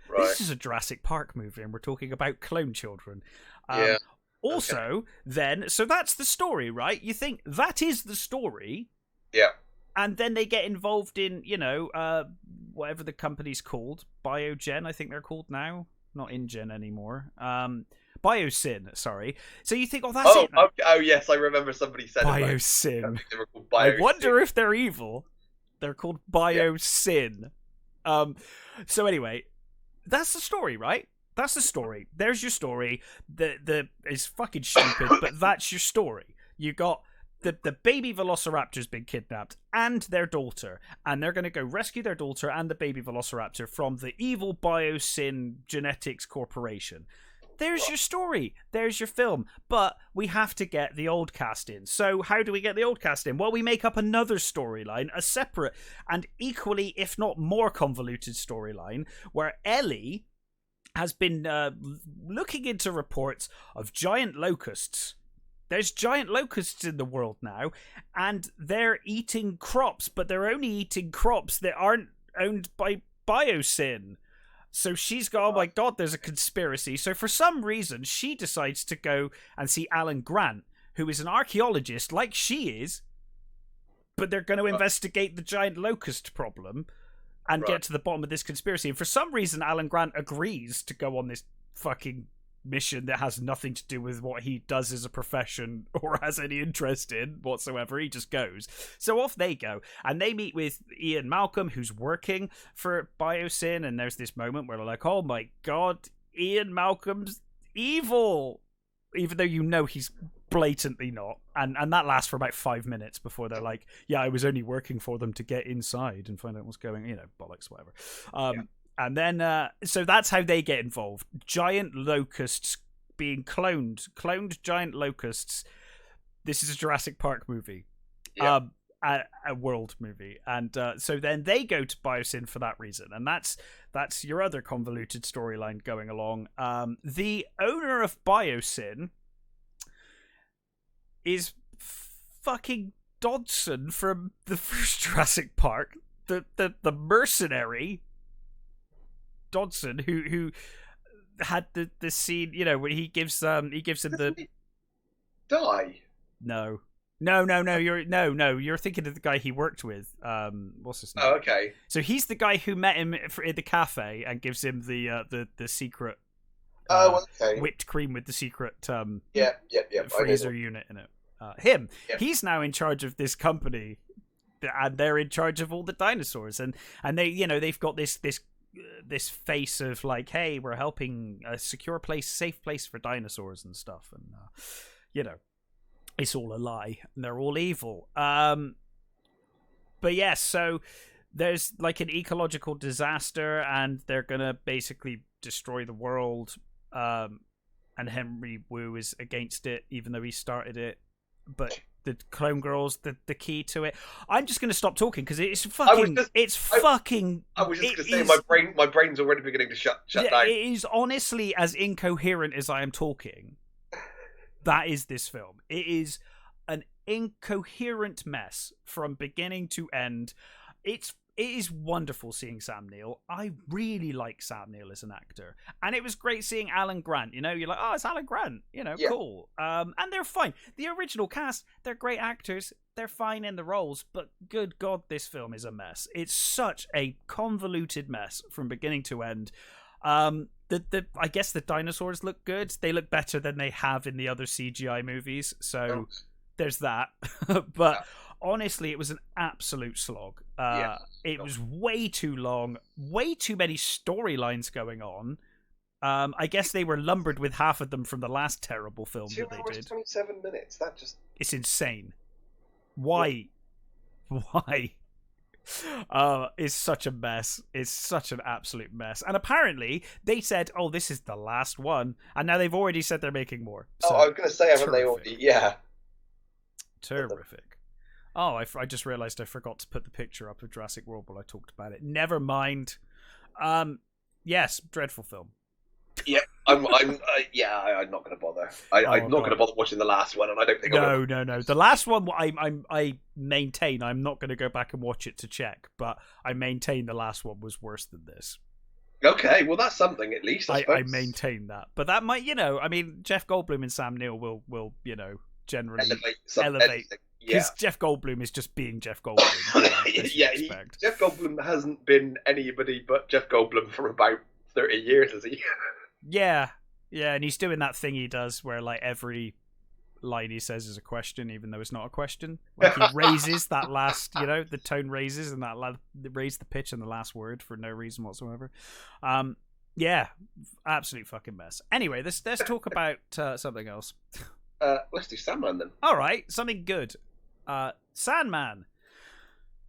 Right. This is a Jurassic Park movie, and we're talking about clone children. Also, then, so that's the story, right? You think that is the story. Yeah. And then they get involved in, whatever the company's called. Biogen, I think they're called now. Not InGen anymore. Biosyn, sorry. So you think, that's it. Oh, yes, I remember somebody said Biosyn. I wonder if they're evil. They're called Biosyn. Yeah. So anyway, that's the story, right? That's the story. There's your story. It's fucking stupid, but that's your story. You got the baby Velociraptor's been kidnapped and their daughter, and they're going to go rescue their daughter and the baby Velociraptor from the evil Biosyn Genetics Corporation. There's your story. There's your film. But we have to get the old cast in. So how do we get the old cast in? Well, we make up another storyline, a separate and equally, if not more convoluted storyline, where Ellie has been looking into reports of giant locusts. There's giant locusts in the world now, and they're eating crops, but they're only eating crops that aren't owned by Biosyn. So she's got, oh my god, there's a conspiracy. So for some reason, she decides to go and see Alan Grant, who is an archaeologist like she is, but they're going to investigate the giant locust problem and get to the bottom of this conspiracy. And for some reason, Alan Grant agrees to go on this fucking mission that has nothing to do with what he does as a profession or has any interest in whatsoever. He just goes. So off they go, and they meet with Ian Malcolm, who's working for Biosyn, and there's this moment where they're like, oh my god, Ian Malcolm's evil, even though he's blatantly not, and that lasts for about 5 minutes before they're like, yeah, I was only working for them to get inside and find out what's going, bollocks, whatever. And then, so that's how they get involved. Giant locusts being cloned giant locusts. This is a Jurassic Park movie, a world movie. And so then they go to Biosyn for that reason. And that's your other convoluted storyline going along. The owner of Biosyn is fucking Dodson from the first Jurassic Park. The mercenary Dodson, who had the scene, where he gives him the die. No, you're thinking of the guy he worked with. What's his name? Oh, okay. So he's the guy who met him in the cafe and gives him the secret. Whipped cream with the secret. Freezer unit in it. Him. Yep. He's now in charge of this company, and they're in charge of all the dinosaurs, and they they've got this face of like, hey, we're helping a safe place for dinosaurs and stuff, and it's all a lie and they're all evil. But yes, so there's like an ecological disaster and they're gonna basically destroy the world, and Henry Wu is against it even though he started it, but the clone girl's the key to it. I'm just going to stop talking because it's fucking. I was just going to say my brain's already beginning to shut down. It is honestly as incoherent as I am talking. That is this film. It is an incoherent mess from beginning to end. It is wonderful seeing Sam Neill. I really like Sam Neill as an actor. And it was great seeing Alan Grant. You're like, oh, it's Alan Grant. Cool. And they're fine. The original cast, they're great actors. They're fine in the roles. But good God, this film is a mess. It's such a convoluted mess from beginning to end. I guess the dinosaurs look good. They look better than they have in the other CGI movies. So there's that. But honestly, it was an absolute slog. It was way too long, way too many storylines going on. I guess they were lumbered with half of them from the last terrible film that they did. 27 minutes. It's insane. Why? Why? It's such a mess. It's such an absolute mess. And apparently they said, "Oh, this is the last one," and now they've already said they're making more. So, I was going to say, haven't they already? Yeah. Terrific. Oh, I just realized I forgot to put the picture up of Jurassic World while I talked about it. Never mind. Yes, dreadful film. Yeah, I'm not going to bother. I'm not going to bother watching the last one, and I don't think. No. The last one, I maintain. I'm not going to go back and watch it to check, but I maintain the last one was worse than this. Okay, well that's something at least. I maintain that, but that might, I mean, Jeff Goldblum and Sam Neill will generally elevate. Because Jeff Goldblum is just being Jeff Goldblum. Jeff Goldblum hasn't been anybody but Jeff Goldblum for about 30 years, has he? Yeah, and he's doing that thing he does where like every line he says is a question, even though it's not a question. Like he raises that last, the tone raises and that raise the pitch in the last word for no reason whatsoever. Yeah, absolute fucking mess. Anyway, let's talk about something else. Let's do Sandman then. All right, something good. Sandman,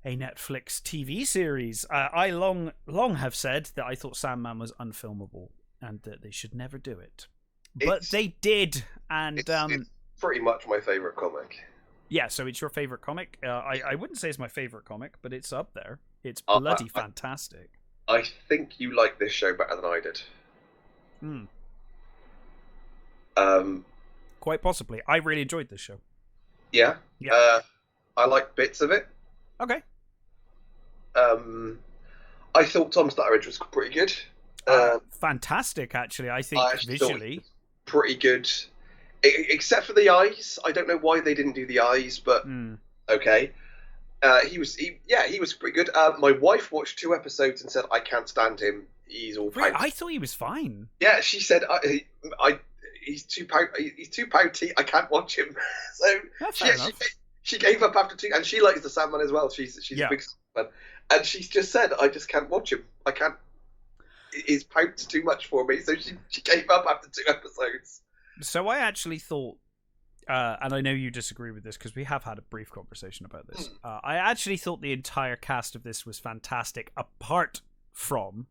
a Netflix TV series. I long have said that I thought Sandman was unfilmable and that they should never do it, but they did. And it's pretty much my favorite comic. Yeah, so it's your favorite comic. I wouldn't say it's my favorite comic, but it's up there. It's bloody fantastic. I think you like this show better than I did. Quite possibly. I really enjoyed this show. Yeah. I like bits of it. Okay. I thought Tom Slatteridge was pretty good. Fantastic, actually. I think visually pretty good, except for the eyes. I don't know why they didn't do the eyes, but okay. He was pretty good. My wife watched 2 episodes and said, "I can't stand him. He's all pouty." I thought he was fine. Yeah, she said, he's too pouty. I can't watch him." So she gave up after 2, and she likes the Sandman as well. She's a big fan, and she's just said, "I just can't watch him. I can't. His pout's too much for me." So she gave up after 2 episodes. So I actually thought, and I know you disagree with this because we have had a brief conversation about this. I actually thought the entire cast of this was fantastic, apart from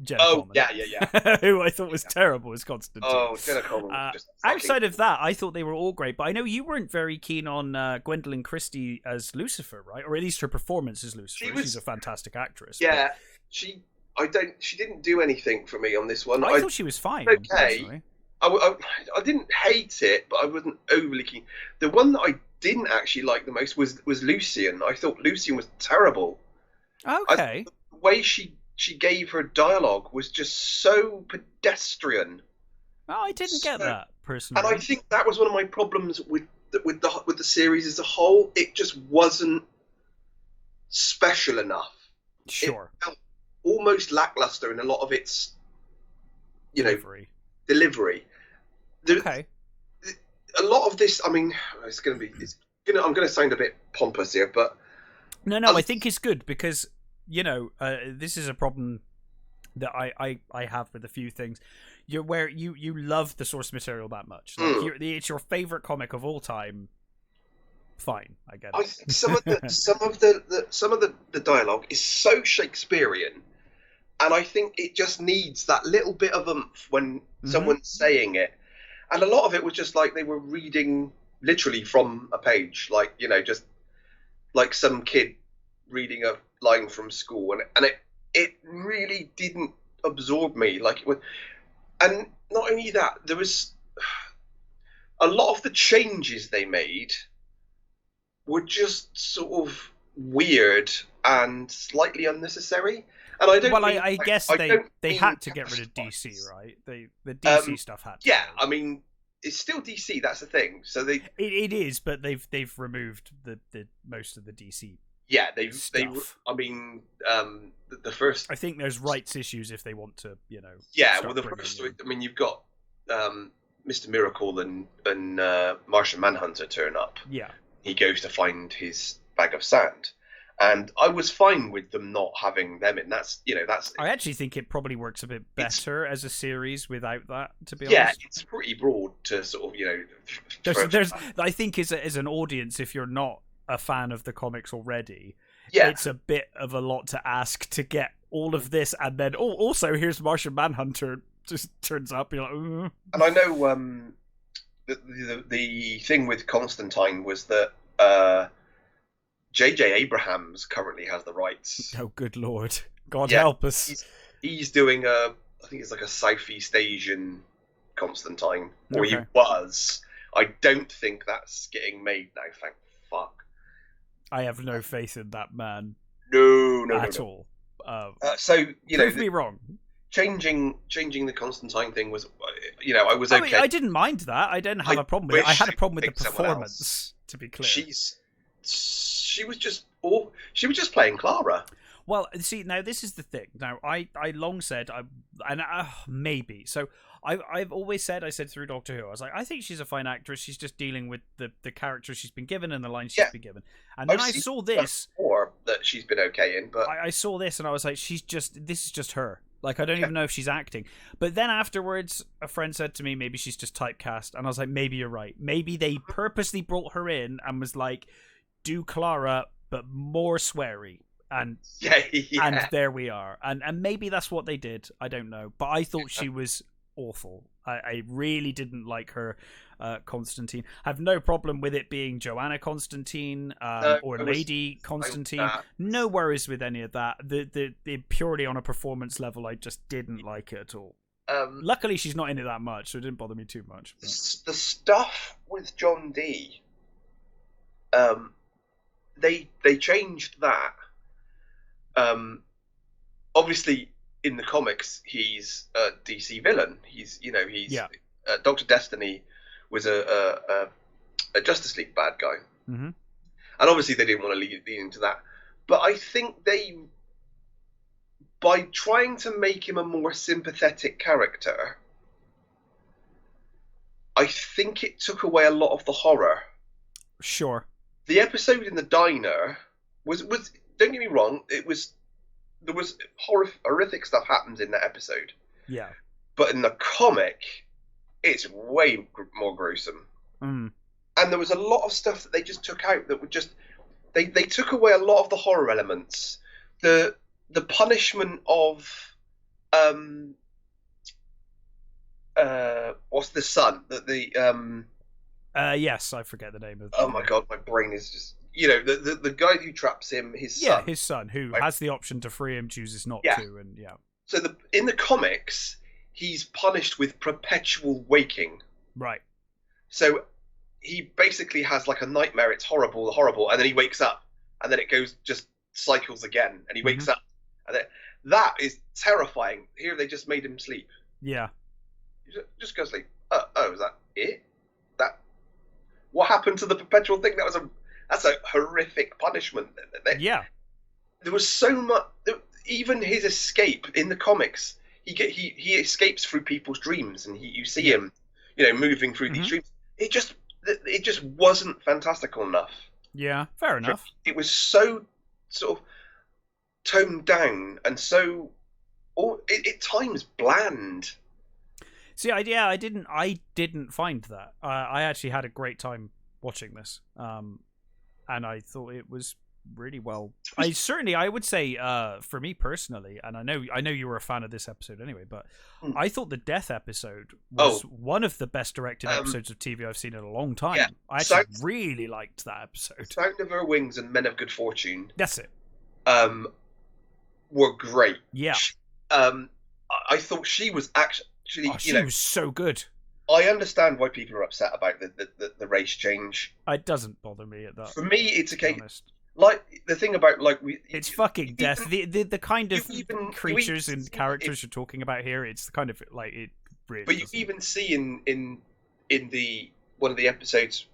Jenna Coleman. Yeah. Who I thought was terrible as Constantine. Oh, Jenna Coleman. Outside of that, I thought they were all great. But I know you weren't very keen on Gwendolyn Christie as Lucifer, right? Or at least her performance as Lucifer. She's a fantastic actress. Yeah, She didn't do anything for me on this one. I thought she was fine. Okay. I didn't hate it, but I wasn't overly keen. The one that I didn't actually like the most was Lucian. I thought Lucian was terrible. Okay. The way she gave her dialogue was just so pedestrian. Oh, I didn't get that personally. And I think that was one of my problems with the series as a whole. It just wasn't special enough. Sure. It felt almost lackluster in a lot of its delivery. Okay. A lot of this, I mean, I'm going to sound a bit pompous here, but no, I think it's good because this is a problem that I have with a few things. Where you love the source material that much, like it's your favorite comic of all time. Fine, I get it. Some of the dialogue is so Shakespearean, and I think it just needs that little bit of oomph when someone's saying it. And a lot of it was just like they were reading literally from a page, like just like some kid reading a line from school, and it really didn't absorb me like it would. And not only that, there was a lot of the changes they made were just sort of weird and slightly unnecessary. And I don't. Well, I guess they had to get rid of DC, right? The DC stuff had to. Yeah, I mean, it's still DC. That's the thing. So it is, but they've removed the most of the DC Yeah, stuff. I mean, the first. I think there's rights issues if they want to, Yeah, well, the first story. I mean, you've got Mr. Miracle and Martian Manhunter turn up. Yeah. He goes to find his bag of sand, and I was fine with them not having them in. That's. I actually think it probably works a bit better as a series without that. To be honest, honest, it's pretty broad to sort of There's I think as an audience, if you're not a fan of the comics already, it's a bit of a lot to ask to get all of this, and then also here's Martian Manhunter just turns up. You're like, and I know the thing with Constantine was that J.J. Abrahams currently has the rights. Oh, good lord, God help us! He's doing I think it's like a Southeast Asian Constantine, or he Okay. was. I don't think that's getting made now. Thank fuck. I have no faith in that man. No, at all. So prove me wrong. Changing the Constantine thing was, I was okay. I mean, I didn't mind that. I didn't have a problem with it. I had a problem with the performance. To be clear, she was just playing Clara. Well, see, now this is the thing. Now, I long said, maybe. So I've always said, I said through Doctor Who, I was like, I think she's a fine actress. She's just dealing with the character she's been given and the lines she's been given. And then I saw this. Or that she's been okay in, but I saw this and I was like, this is just her. Like, I don't even know if she's acting. But then afterwards, a friend said to me, maybe she's just typecast. And I was like, maybe you're right. Maybe they purposely brought her in and was like, do Clara, but more sweary. And and there we are. And maybe that's what they did. I don't know. But I thought she was awful. I really didn't like her Constantine. I have no problem with it being Joanna Constantine or Lady Constantine. No worries with any of that. The purely on a performance level, I just didn't like it at all. Luckily, she's not in it that much, so it didn't bother me too much. But the stuff with John Dee, they changed that. Obviously, in the comics, he's a DC villain. He's Dr. Destiny was a Justice League bad guy, and obviously they didn't want to lead into that. But I think by trying to make him a more sympathetic character, I think it took away a lot of the horror. Sure. The episode in the diner was don't get me wrong, there was horrific stuff happens in that episode. Yeah. But in the comic, it's way more gruesome. Mm. And there was a lot of stuff that they just took out that would just they took away a lot of the horror elements. The punishment of what's the son? Yes, I forget the name of. Oh my god, my brain is just. The guy who traps him, his son. Yeah, his son, who has the option to free him, chooses not to, and So in the comics, he's punished with perpetual waking. Right. So he basically has like a nightmare. It's horrible, and then he wakes up, and then it just cycles again, and he wakes up, and that is terrifying. Here they just made him sleep. Yeah. Just go sleep. Oh, is that it? What happened to the perpetual thing? That's a horrific punishment. Yeah. There was so much. Even his escape in the comics, he escapes through people's dreams, and you see him, moving through these dreams. It just wasn't fantastical enough. Yeah, fair enough. It was so sort of toned down and so, at times, bland. See, I didn't find that. I actually had a great time watching this. And I thought it was really well. I would say, for me personally, and I know you were a fan of this episode anyway, but I thought the death episode was one of the best directed episodes of TV I've seen in a long time. Yeah. I actually really liked that episode. Sound of Her Wings and Men of Good Fortune. That's it. Were great. Yeah. I thought she was actually. She was so good. I understand why people are upset about the race change. It doesn't bother me at that. For me, it's okay. Like the thing about it's fucking death. The kind of creatures and characters you're talking about here. It's the kind of like it really. But you even see in the one of the episodes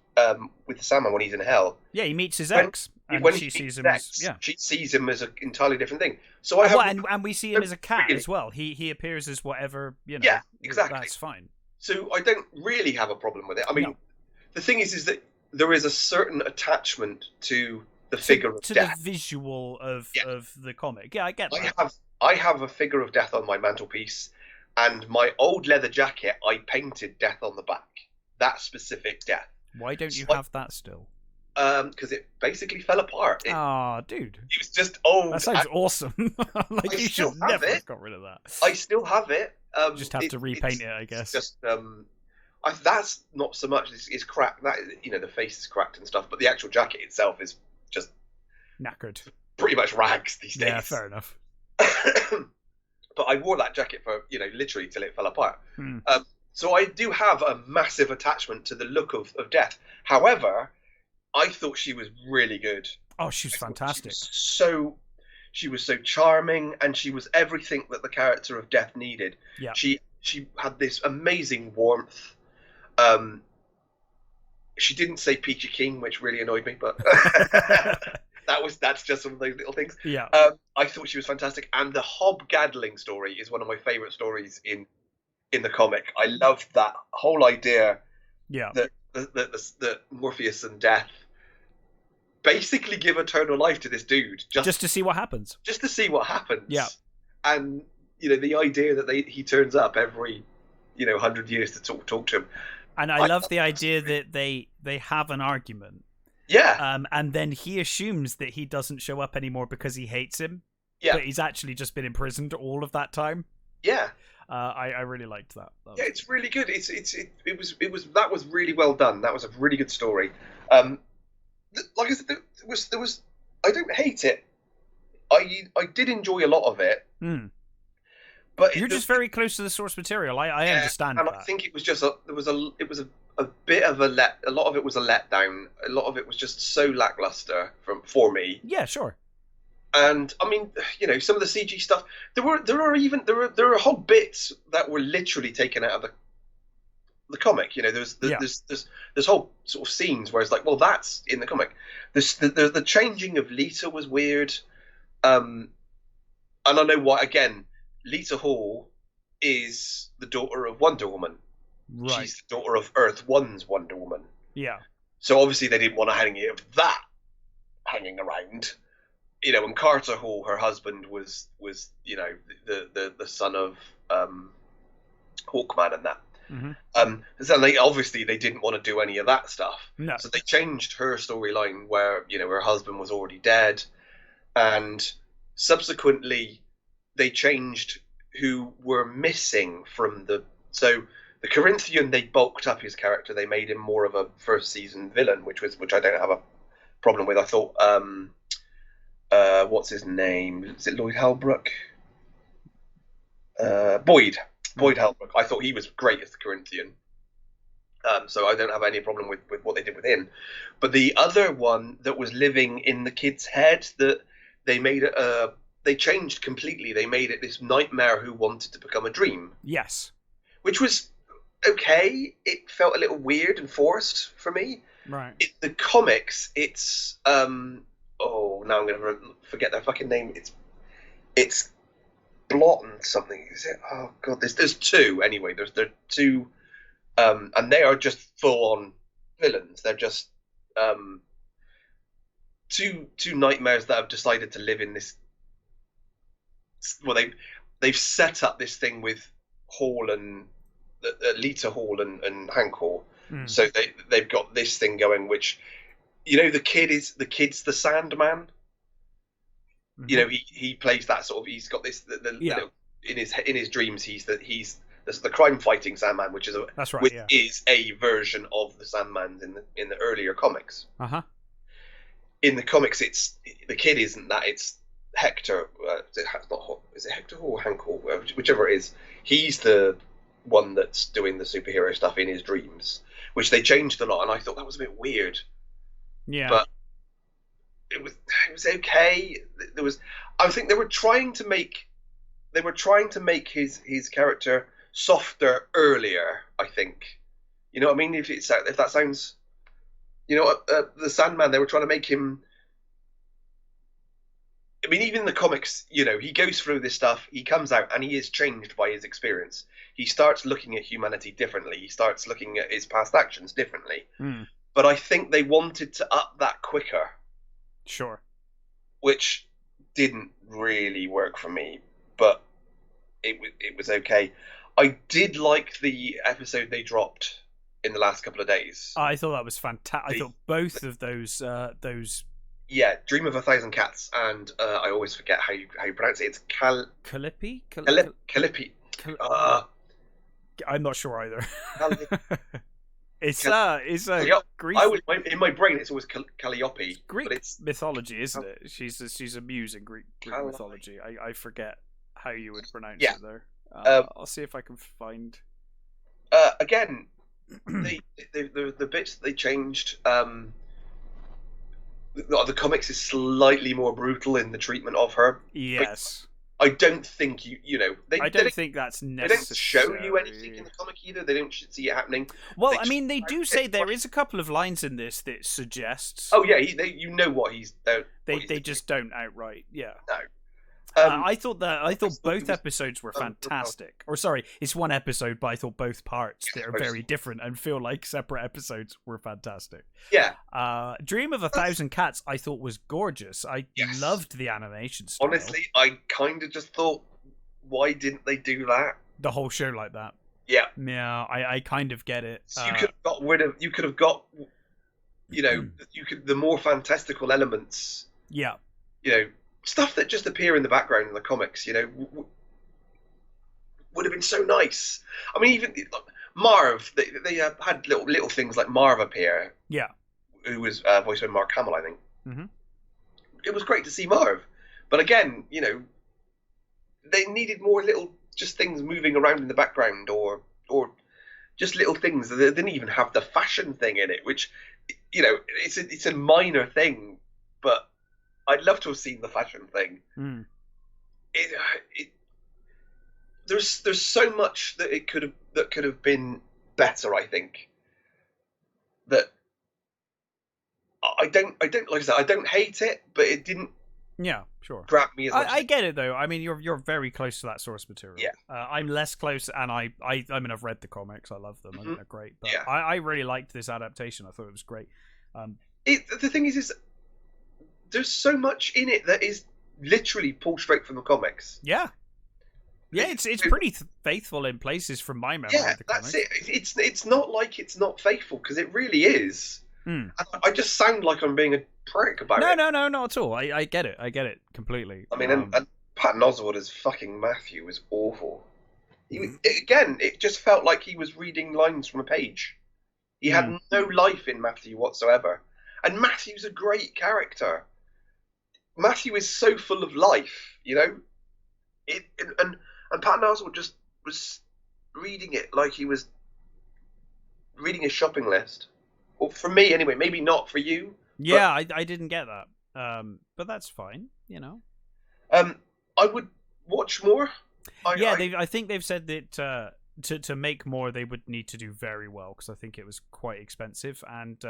with the Sandman when he's in hell. Yeah, he meets his When- ex, and when she he sees meets him his as ex, she sees him as an entirely different thing. So I and, have, and we see him as a cat really- as well. He appears as whatever, you know. Yeah, exactly. That's fine. So I don't really have a problem with it. I mean, No. the thing is that there is a certain attachment to the figure of to death. the visual of Yeah. of the comic. Yeah, I get that. I have a figure of death on my mantelpiece, and my old leather jacket, I painted death on the back. That specific death. Why don't you So have that still? Because it basically fell apart. Ah, dude. It was just old. That sounds awesome. Like, I you still should have never it. have got rid of that. I still have it. Just have to repaint it, I guess. Just that's not so much. It's cracked. That, you know, the face is cracked and stuff, but the actual jacket itself is just Knackered. pretty much rags these days. Yeah, fair enough. But I wore that jacket for, you know, literally till it fell apart. Hmm. So I do have a massive attachment to the look of Death. However, I thought she was really good. Oh, she's fantastic. She was so charming, and she was everything that the character of Death needed. Yeah. She had this amazing warmth. She didn't say Peachy Keen, which really annoyed me, but that's just some of those little things. Yeah. I thought she was fantastic, and the Hobgaddling story is one of my favourite stories in the comic. I loved that whole idea. Yeah. That Morpheus and Death basically give eternal life to this dude just to see what happens. Just to see what happens. Yeah. And you know, the idea that he turns up every 100 years to talk to him. And I love the idea that they have an argument. Yeah. And then he assumes that he doesn't show up anymore because he hates him. Yeah. But he's actually just been imprisoned all of that time. Yeah. I really liked that. Yeah, it's really good. It was that was really well done. That was a really good story. Like I said, there was I don't hate it. I did enjoy a lot of it. Mm. But you're just very close to the source material. I understand and that. I think it was just a bit of a lot of it was a letdown. A lot of it was just so lackluster for me. Yeah, sure. And I mean, you know, some of the CG stuff. There are whole bits that were literally taken out of the comic. You know, there's whole sort of scenes where it's like, well, that's in the comic. The changing of Lita was weird. And I know why. Again, Lita Hall is the daughter of Wonder Woman. Right. She's the daughter of Earth One's Wonder Woman. Yeah. So obviously they didn't want to hang that hanging around. You know, and Carter Hall, her husband, was you know the son of Hawkman and that. Mm-hmm. So they didn't want to do any of that stuff. No. So they changed her storyline where, you know, her husband was already dead, and subsequently they changed who were missing from the Corinthian. They bulked up his character. They made him more of a first season villain, which I don't have a problem with. I thought. What's his name? Is it Lloyd Halbrook? Boyd Halbrook. I thought he was great as the Corinthian. So I don't have any problem with what they did with him. But the other one that was living in the kid's head, that they made they changed completely. They made it this nightmare who wanted to become a dream. Yes. Which was okay. It felt a little weird and forced for me. Right. The comics, it's oh, now I'm going to forget their fucking name. It's Blotton something, is it? Oh god, there's two anyway. There are two, and they are just full on villains. They're just two nightmares that have decided to live in this. Well, they've set up this thing with Hall and Lita Hall and Hank Hall. Mm. So they've got this thing going, which, you know, the kid's the Sandman. Mm-hmm. You know, he plays that sort of. He's got this in his dreams. He's the crime fighting Sandman, which is is a version of the Sandman in the earlier comics. Uh-huh. In the comics, the kid isn't that. It's Hector. Is it Hector or Hank Hall? Whichever it is. He's the one that's doing the superhero stuff in his dreams, which they changed a lot, and I thought that was a bit weird. Yeah. But it was okay. I think they were trying to make his character softer earlier, I think. You know what I mean? If that sounds You know, the Sandman, they were trying to make him. I mean, even in the comics, you know, he goes through this stuff, he comes out, and he is changed by his experience. He starts looking at humanity differently. He starts looking at his past actions differently. Mm. But I think they wanted to up that quicker. Sure. Which didn't really work for me, but it was okay. I did like the episode they dropped in the last couple of days. I thought that was fantastic. I thought both of those. Yeah, Dream of a Thousand Cats, and I always forget how you pronounce it. It's Calippi? Calippi. I'm not sure either. It's Greek. In my brain, it's always Calliope. Greek but it's mythology, isn't it? She's a muse in Greek mythology. I forget how you would pronounce it there. I'll see if I can find. Again, the bits that they changed. The comics is slightly more brutal in the treatment of her. Yes. I don't think you know. I don't think that's necessary. They don't show you anything in the comic either. They don't see it happening. Well, I mean, they do say there is a couple of lines in this that suggests. Oh yeah, you know what he's. They just don't outright. Yeah. No. I thought both episodes were fantastic. Or sorry, it's one episode, but I thought both parts that are very different and feel like separate episodes were fantastic. Yeah. Dream of a Thousand Cats I thought was gorgeous. I loved the animation style. Honestly, I kind of just thought, why didn't they do that? The whole show like that. Yeah. Yeah, I kind of get it. So you could have got rid of. You could have got. You know, the more fantastical elements. Yeah. You know. Stuff that just appear in the background in the comics, you know, would have been so nice. I mean, even Marv, they had little things like Marv appear. Yeah. Who was voiced by Mark Hamill, I think. Mm-hmm. It was great to see Marv. But again, you know, they needed more little just things moving around in the background or just little things. They didn't even have the fashion thing in it, which, you know, it's a minor thing, but I'd love to have seen the fashion thing. Mm. There's so much that could have been better. I think that I don't like I said, I don't hate it, but it didn't. Yeah, sure. Grab me as much. I get it though. I mean, you're very close to that source material. Yeah. I'm less close, and I mean, I've read the comics. I love them. Mm-hmm. I think they're great. But yeah. I really liked this adaptation. I thought it was great. The thing is there's so much in it that is literally pulled straight from the comics. Yeah. Yeah, it's pretty faithful in places from my memory. Yeah, of the comics. That's it. It's not like it's not faithful, because it really is. Mm. I just sound like I'm being a prick about it. No, not at all. I get it. I get it completely. I mean, and Patton Oswalt as fucking Matthew was awful. Again, it just felt like he was reading lines from a page. He had no life in Matthew whatsoever. And Matthew's a great character. Matthew is so full of life, you know. And Patton Oswalt just was reading it like he was reading a shopping list. Well, for me, anyway. Maybe not for you. Yeah, I didn't get that. But that's fine, you know. I would watch more. I think they've said that to make more, they would need to do very well, because I think it was quite expensive. And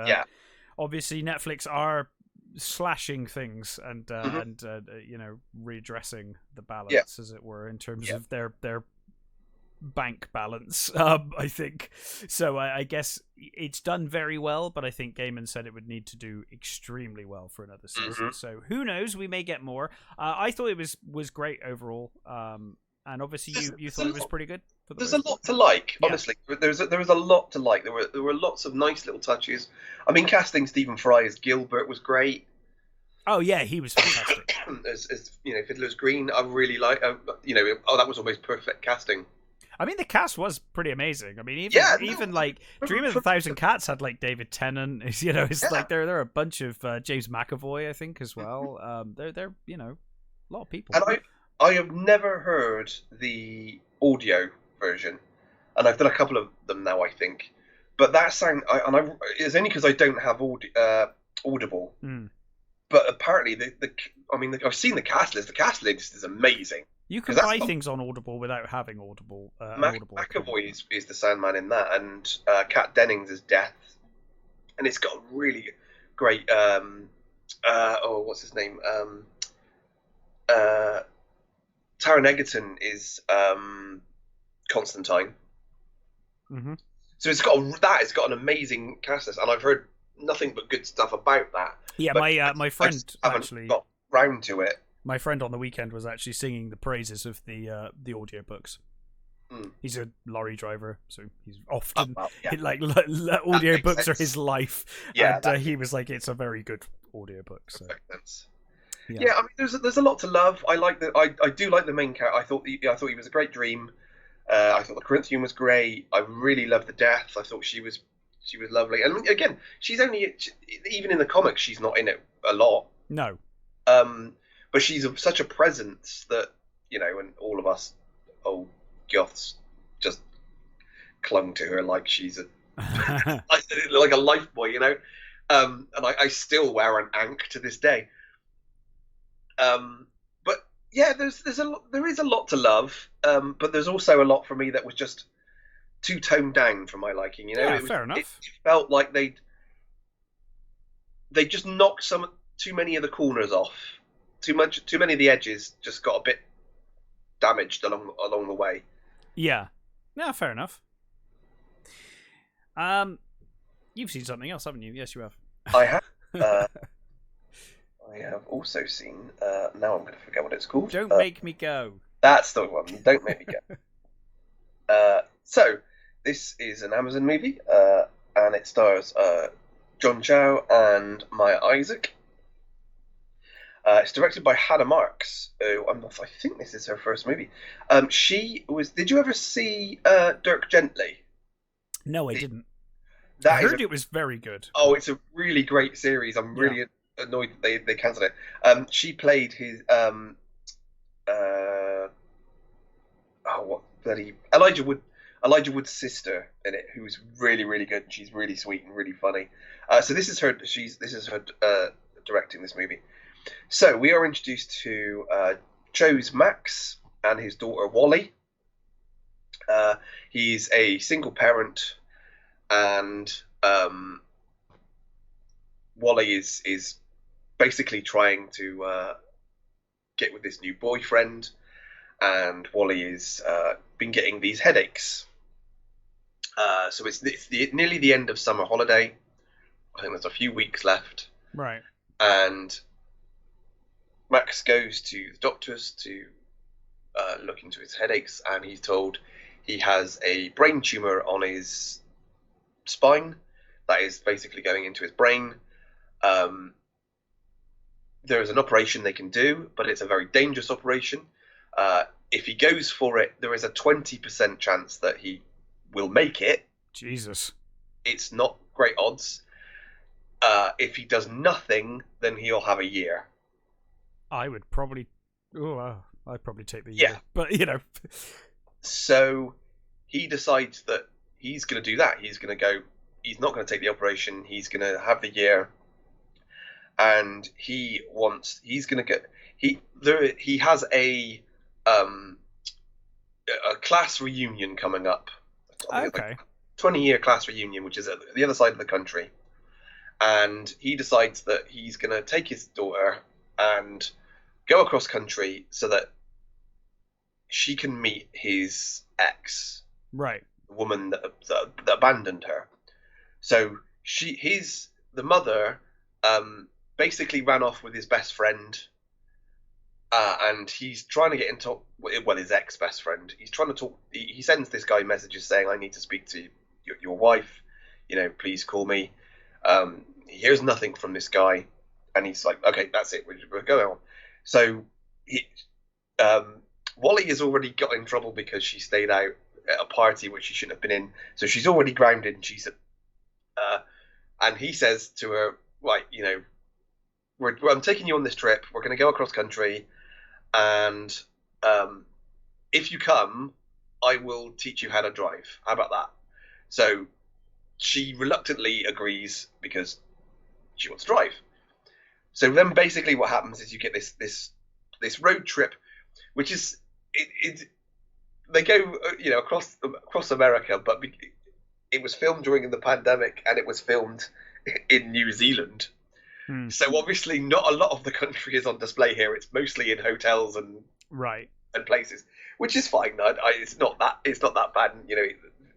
obviously, Netflix are slashing things and you know, readdressing the balance, as it were, in terms of their bank balance. I think so. I guess it's done very well, but I think Gaiman said it would need to do extremely well for another season. So who knows? We may get more. I thought it was great overall. And obviously you thought it was pretty good. There's a lot to like, honestly. There was a lot to like. There were lots of nice little touches. I mean, casting Stephen Fry as Gilbert was great. Oh yeah, he was fantastic. as you know, Fiddler's Green, I really like. You know, that was almost perfect casting. I mean, the cast was pretty amazing. I mean, even like Dream of a Thousand Cats had like David Tennant. You know, it's like there are a bunch of James McAvoy, I think, as well. They're you know, a lot of people. And I have never heard the audio version, and I've done a couple of them now, I think. But that sound, it's only because I don't have Audible. Mm. But apparently, I've seen the cast list. The cast list is amazing. You can buy things on Audible without having Audible. McAvoy is the Sandman in that, and Kat Dennings is Death. and it's got a really great what's his name? Taron Egerton is Constantine. Mm-hmm. So it's got an amazing cast list, and I've heard nothing but good stuff about that. Yeah, but my friend actually got round to it. My friend on the weekend was actually singing the praises of the audiobooks. He's a lorry driver, so he's often like audiobooks are his life. Yeah, and he was like, "It's a very good audiobook." So. Yeah, I mean, there's a lot to love. I do like the main character. I thought he was a great dream. I thought the Corinthian was great. I really loved the death. I thought she was lovely. And again, she's only even in the comics, she's not in it a lot. No. But she's such a presence that and all of us old goths just clung to her like she's like a life boy, and I still wear an ankh to this day. But yeah, there is a lot to love, but there's also a lot for me that was just too toned down for my liking. Yeah, fair enough. It felt like they just knocked too many of the corners off. Too many of the edges just got a bit damaged along the way. Yeah, fair enough. You've seen something else, haven't you? Yes, you have. I have. I have also seen. Now I'm going to forget what it's called. Don't Make Me Go. That's the one. Don't Make Me Go. So this is an Amazon movie, and it stars John Chow and Maya Isaac. It's directed by Hannah Marks. I think this is her first movie. She was. Did you ever see Dirk Gently? No, I didn't. I heard it was very good. Oh, it's a really great series. I'm really annoyed that they cancelled it. She played his Elijah Wood's sister in it, who's really, really good. She's really sweet and really funny. So this is her. This is her directing this movie. So we are introduced to Cho's Max and his daughter Wally. He's a single parent, and Wally is basically trying to get with this new boyfriend, and Wally is been getting these headaches. So it's nearly the end of summer holiday. I think there's a few weeks left. Right. And Max goes to the doctors to look into his headaches, and he's told he has a brain tumor on his spine that is basically going into his brain. There is an operation they can do, but it's a very dangerous operation. If he goes for it, there is a 20% chance that he will make it. Jesus. It's not great odds. If he does nothing, then he'll have a year. I would probably... I'd probably take the year. Yeah. But, So he decides that he's going to do that. He's going to go... He's not going to take the operation. He's going to have the year. And he going to get... He has a class reunion coming up. Okay. 20-year class reunion, which is at the other side of the country. And he decides that he's going to take his daughter and go across country so that she can meet his ex, right? The woman that abandoned her. So the mother basically ran off with his best friend, and he's trying to get in talk. Well, his ex best friend. He's trying to talk. He sends this guy messages saying, "I need to speak to your wife. Please call me." He hears nothing from this guy, and he's like, "Okay, that's it. We're going on." So Wally has already got in trouble because she stayed out at a party which she shouldn't have been in. So she's already grounded, and and he says to her, "Right, I'm taking you on this trip. We're going to go across country, and if you come, I will teach you how to drive. How about that?" So she reluctantly agrees because she wants to drive. So then basically what happens is you get this road trip, which is they go across America, but it was filmed during the pandemic, and it was filmed in New Zealand. So obviously not a lot of the country is on display here. It's mostly in hotels and right and places, which is fine. It's not that bad. You know,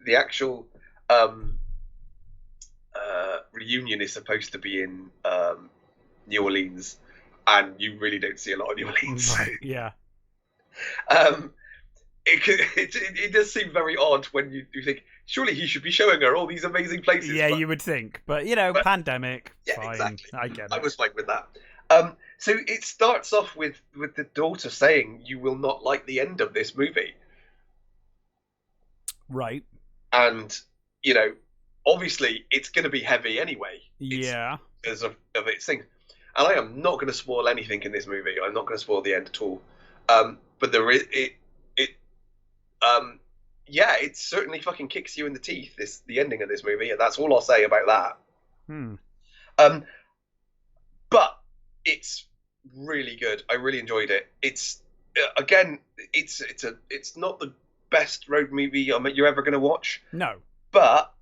the actual reunion is supposed to be in New Orleans, and you really don't see a lot of New Orleans. Right. Yeah. It does seem very odd when you think surely he should be showing her all these amazing places. Yeah, you would think, but pandemic. Yeah, fine. exactly. I get it. I was fine with that. So it starts off with the daughter saying, "You will not like the end of this movie." Right. And obviously it's going to be heavy anyway. Yeah. Because of its thing. And I am not going to spoil anything in this movie. I'm not going to spoil the end at all. But there is it certainly fucking kicks you in the teeth. The ending of this movie, and that's all I'll say about that. But it's really good. I really enjoyed it. It's again, it's not the best road movie you're ever going to watch. No, but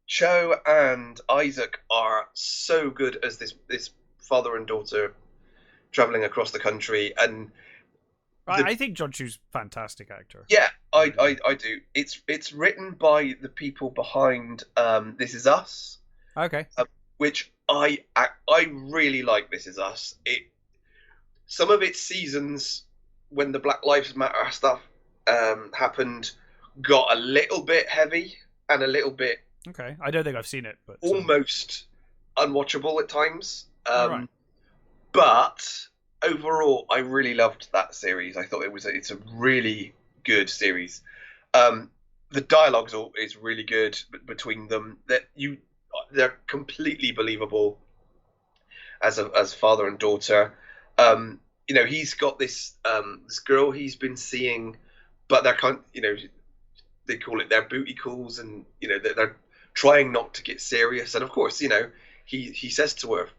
Cho and Isaac are so good as this father and daughter traveling across the country, and I think John Chu's fantastic actor. Yeah, I do. It's written by the people behind This Is Us. Okay. Which I really like. This Is Us. Some of its seasons when the Black Lives Matter stuff happened got a little bit heavy and a little bit. Okay, I don't think I've seen it, but almost unwatchable at times. Right. But overall, I really loved that series. I thought it's a really good series. The dialogue is really good between them. They're completely believable as father and daughter. He's got this girl he's been seeing, but they're they call it their booty calls, and they're trying not to get serious. And of course, he says to her,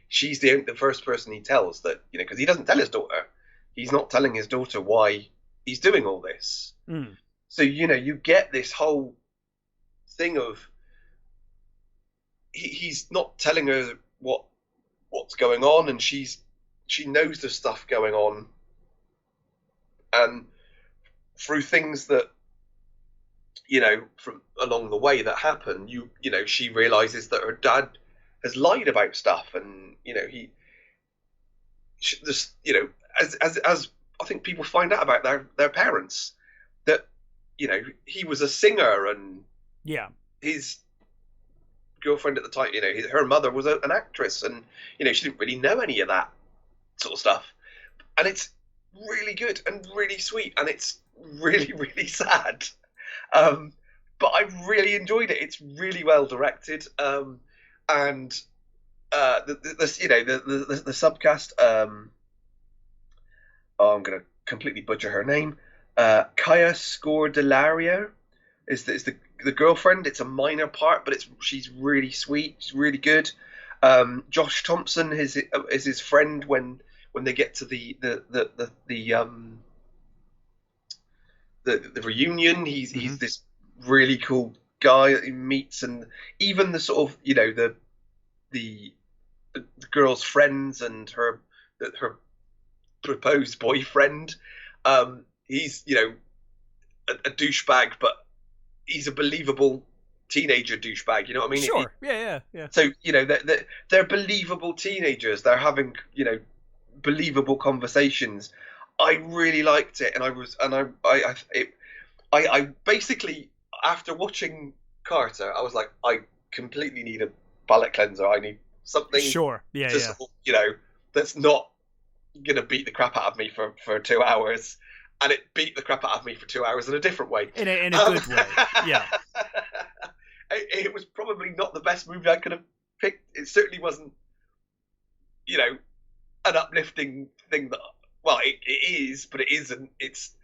she's the first person he tells that, because he doesn't tell his daughter. He's not telling his daughter why he's doing all this. So, you get this whole thing of he's not telling her what's going on, and she knows the stuff going on. And through things that, from along the way that happen, she realizes that her dad has lied about stuff, and as I think people find out about their parents, that he was a singer, and his girlfriend at the time, her mother was an actress, and she didn't really know any of that sort of stuff. And it's really good and really sweet, and it's really, really sad. But I really enjoyed it. It's really well directed. And the subcast. I'm going to completely butcher her name. Kaya Scordelario is the girlfriend. It's a minor part, but she's really sweet. She's really good. Josh Thompson is his friend when they get to the reunion. He's this really cool guy that he meets, and even the sort of the girl's friends and her proposed boyfriend. He's a douchebag, but he's a believable teenager douchebag. You know what I mean? Sure. Yeah. So they're believable teenagers. They're having believable conversations. I really liked it, and I basically, after watching Carter, I was like, I completely need a palate cleanser. I need something. Sure. Yeah. That's not gonna beat the crap out of me for 2 hours, and it beat the crap out of me for 2 hours in a different way. In a good way. Yeah. It was probably not the best movie I could have picked. It certainly wasn't, an uplifting thing that. Well, it is, but it isn't. It's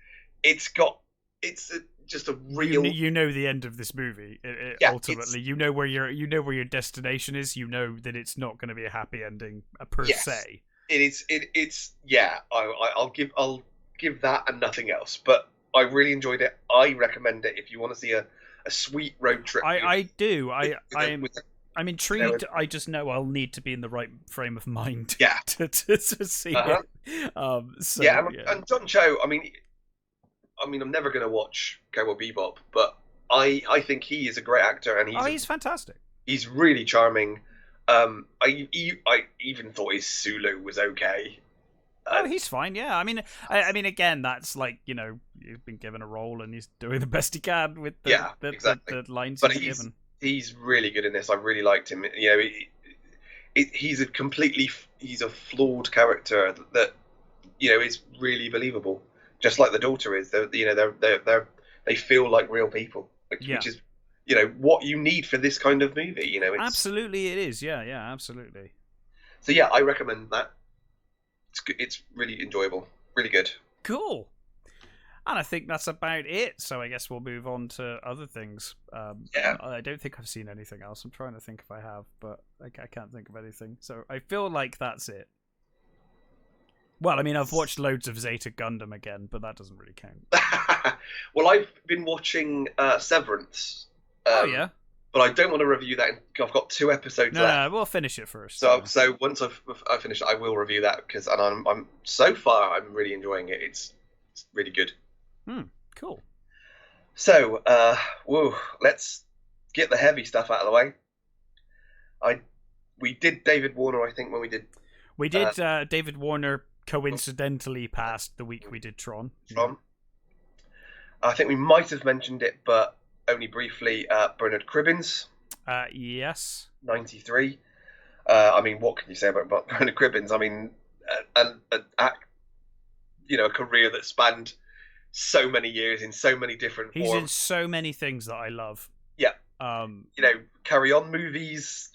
just a real. You know the end of this movie. Ultimately, you know where your destination is. You know that it's not going to be a happy ending per se. It is. It's. Yeah. I'll give that and nothing else. But I really enjoyed it. I recommend it if you want to see a sweet road trip. I do. I'm intrigued. I just know I'll need to be in the right frame of mind Yeah. to see it. So, yeah, and John Cho, I mean, I'm never going to watch Cowboy Bebop, but I think he is a great actor, and he's fantastic. He's really charming. I even thought his Sulu was okay. He's fine. Yeah, I mean, again, that's like, you know, you've been given a role and he's doing the best he can with the lines he's given. He's really good in this. I really liked him. You know, he's a flawed character that, you know, is really believable. Just like the daughter is. They feel like real people, which is, you know, what you need for this kind of movie. You know, absolutely it is. Yeah, absolutely. So yeah, I recommend that. It's really enjoyable, really good. Cool. And I think that's about it. So I guess we'll move on to other things. I don't think I've seen anything else. I'm trying to think if I have, but I can't think of anything. So I feel like that's it. Well, I mean, I've watched loads of Zeta Gundam again, but that doesn't really count. Well, I've been watching Severance. Yeah. But I don't want to review that. I've got 2 episodes left. No, we'll finish it first. So once I've finished it, I will review that, because I'm so far I'm really enjoying it. It's really good. Cool. So, let's get the heavy stuff out of the way. We did David Warner, I think, when we did. We did David Warner coincidentally passed the week we did Tron. I think we might have mentioned it, but only briefly. Bernard Cribbins. Yes. 93. I mean, what can you say about Bernard Cribbins? I mean, a career that spanned so many years in so many different forms. He's in so many things that I love. Yeah. Carry On movies.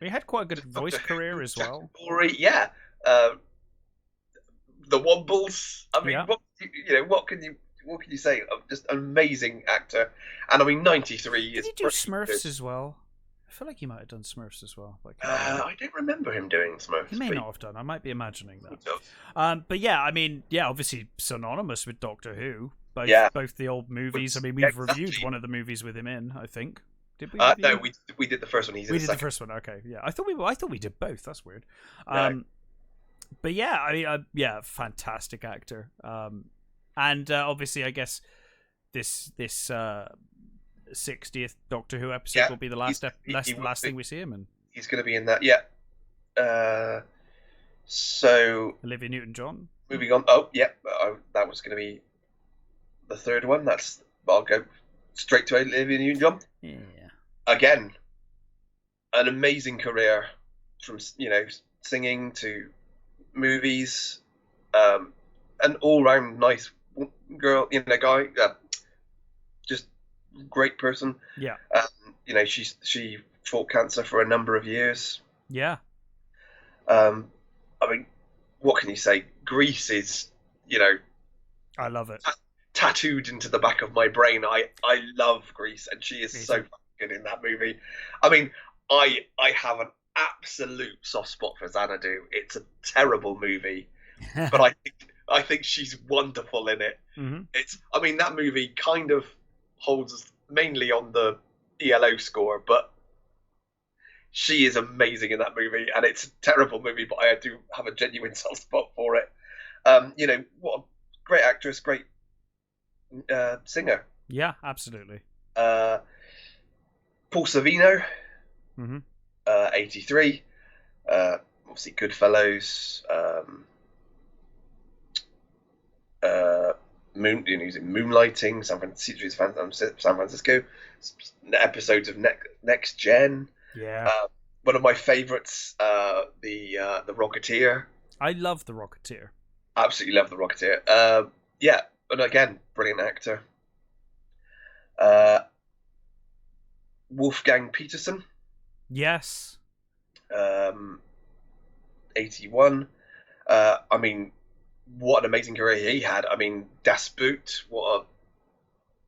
He had quite a good voice career as well. Yeah. The Wombles. I mean, what can you say? Just an amazing actor. And I mean, 93 Did he do Smurfs as well? I feel like he might have done Smurfs as well. I don't remember him doing Smurfs. He may not have done. I might be imagining that. But yeah, I mean, obviously synonymous with Doctor Who. Both the old movies. I mean, we've reviewed one of the movies with him in, I think. Did we? No, we did the first one. We did the first one. Okay, yeah. I thought we did both. That's weird. But yeah, I mean, fantastic actor. And obviously, I guess this 60th Doctor Who episode will be the last thing we see him in. He's going to be in that. Yeah. So Olivia Newton-John. Moving on. Oh, yeah. That was going to be the third one. I'll go straight to Olivia Newton-John. Yeah. Again, an amazing career, from singing to movies, an all-round nice girl, guy, just great person. Yeah. She fought cancer for a number of years. Yeah. I mean, what can you say? Grease is, I love it. Tattooed into the back of my brain. I love Grease, and she is so good in that movie. I mean, I have an absolute soft spot for Xanadu. It's a terrible movie, but I think she's wonderful in it. Mm-hmm. That movie kind of holds mainly on the ELO score, but she is amazing in that movie, and it's a terrible movie, but I do have a genuine soft spot for it. What a great actress, great singer. Yeah, absolutely. Paul Sorvino, mm-hmm. 83. Obviously, Goodfellas. He's in Moonlighting, San Francisco. Episodes of Next Gen. Yeah. One of my favourites, the Rocketeer. I love the Rocketeer. Absolutely love the Rocketeer. Yeah, and again, brilliant actor. Wolfgang Peterson. Yes. 81. I mean, what an amazing career he had. I mean, Das Boot, what a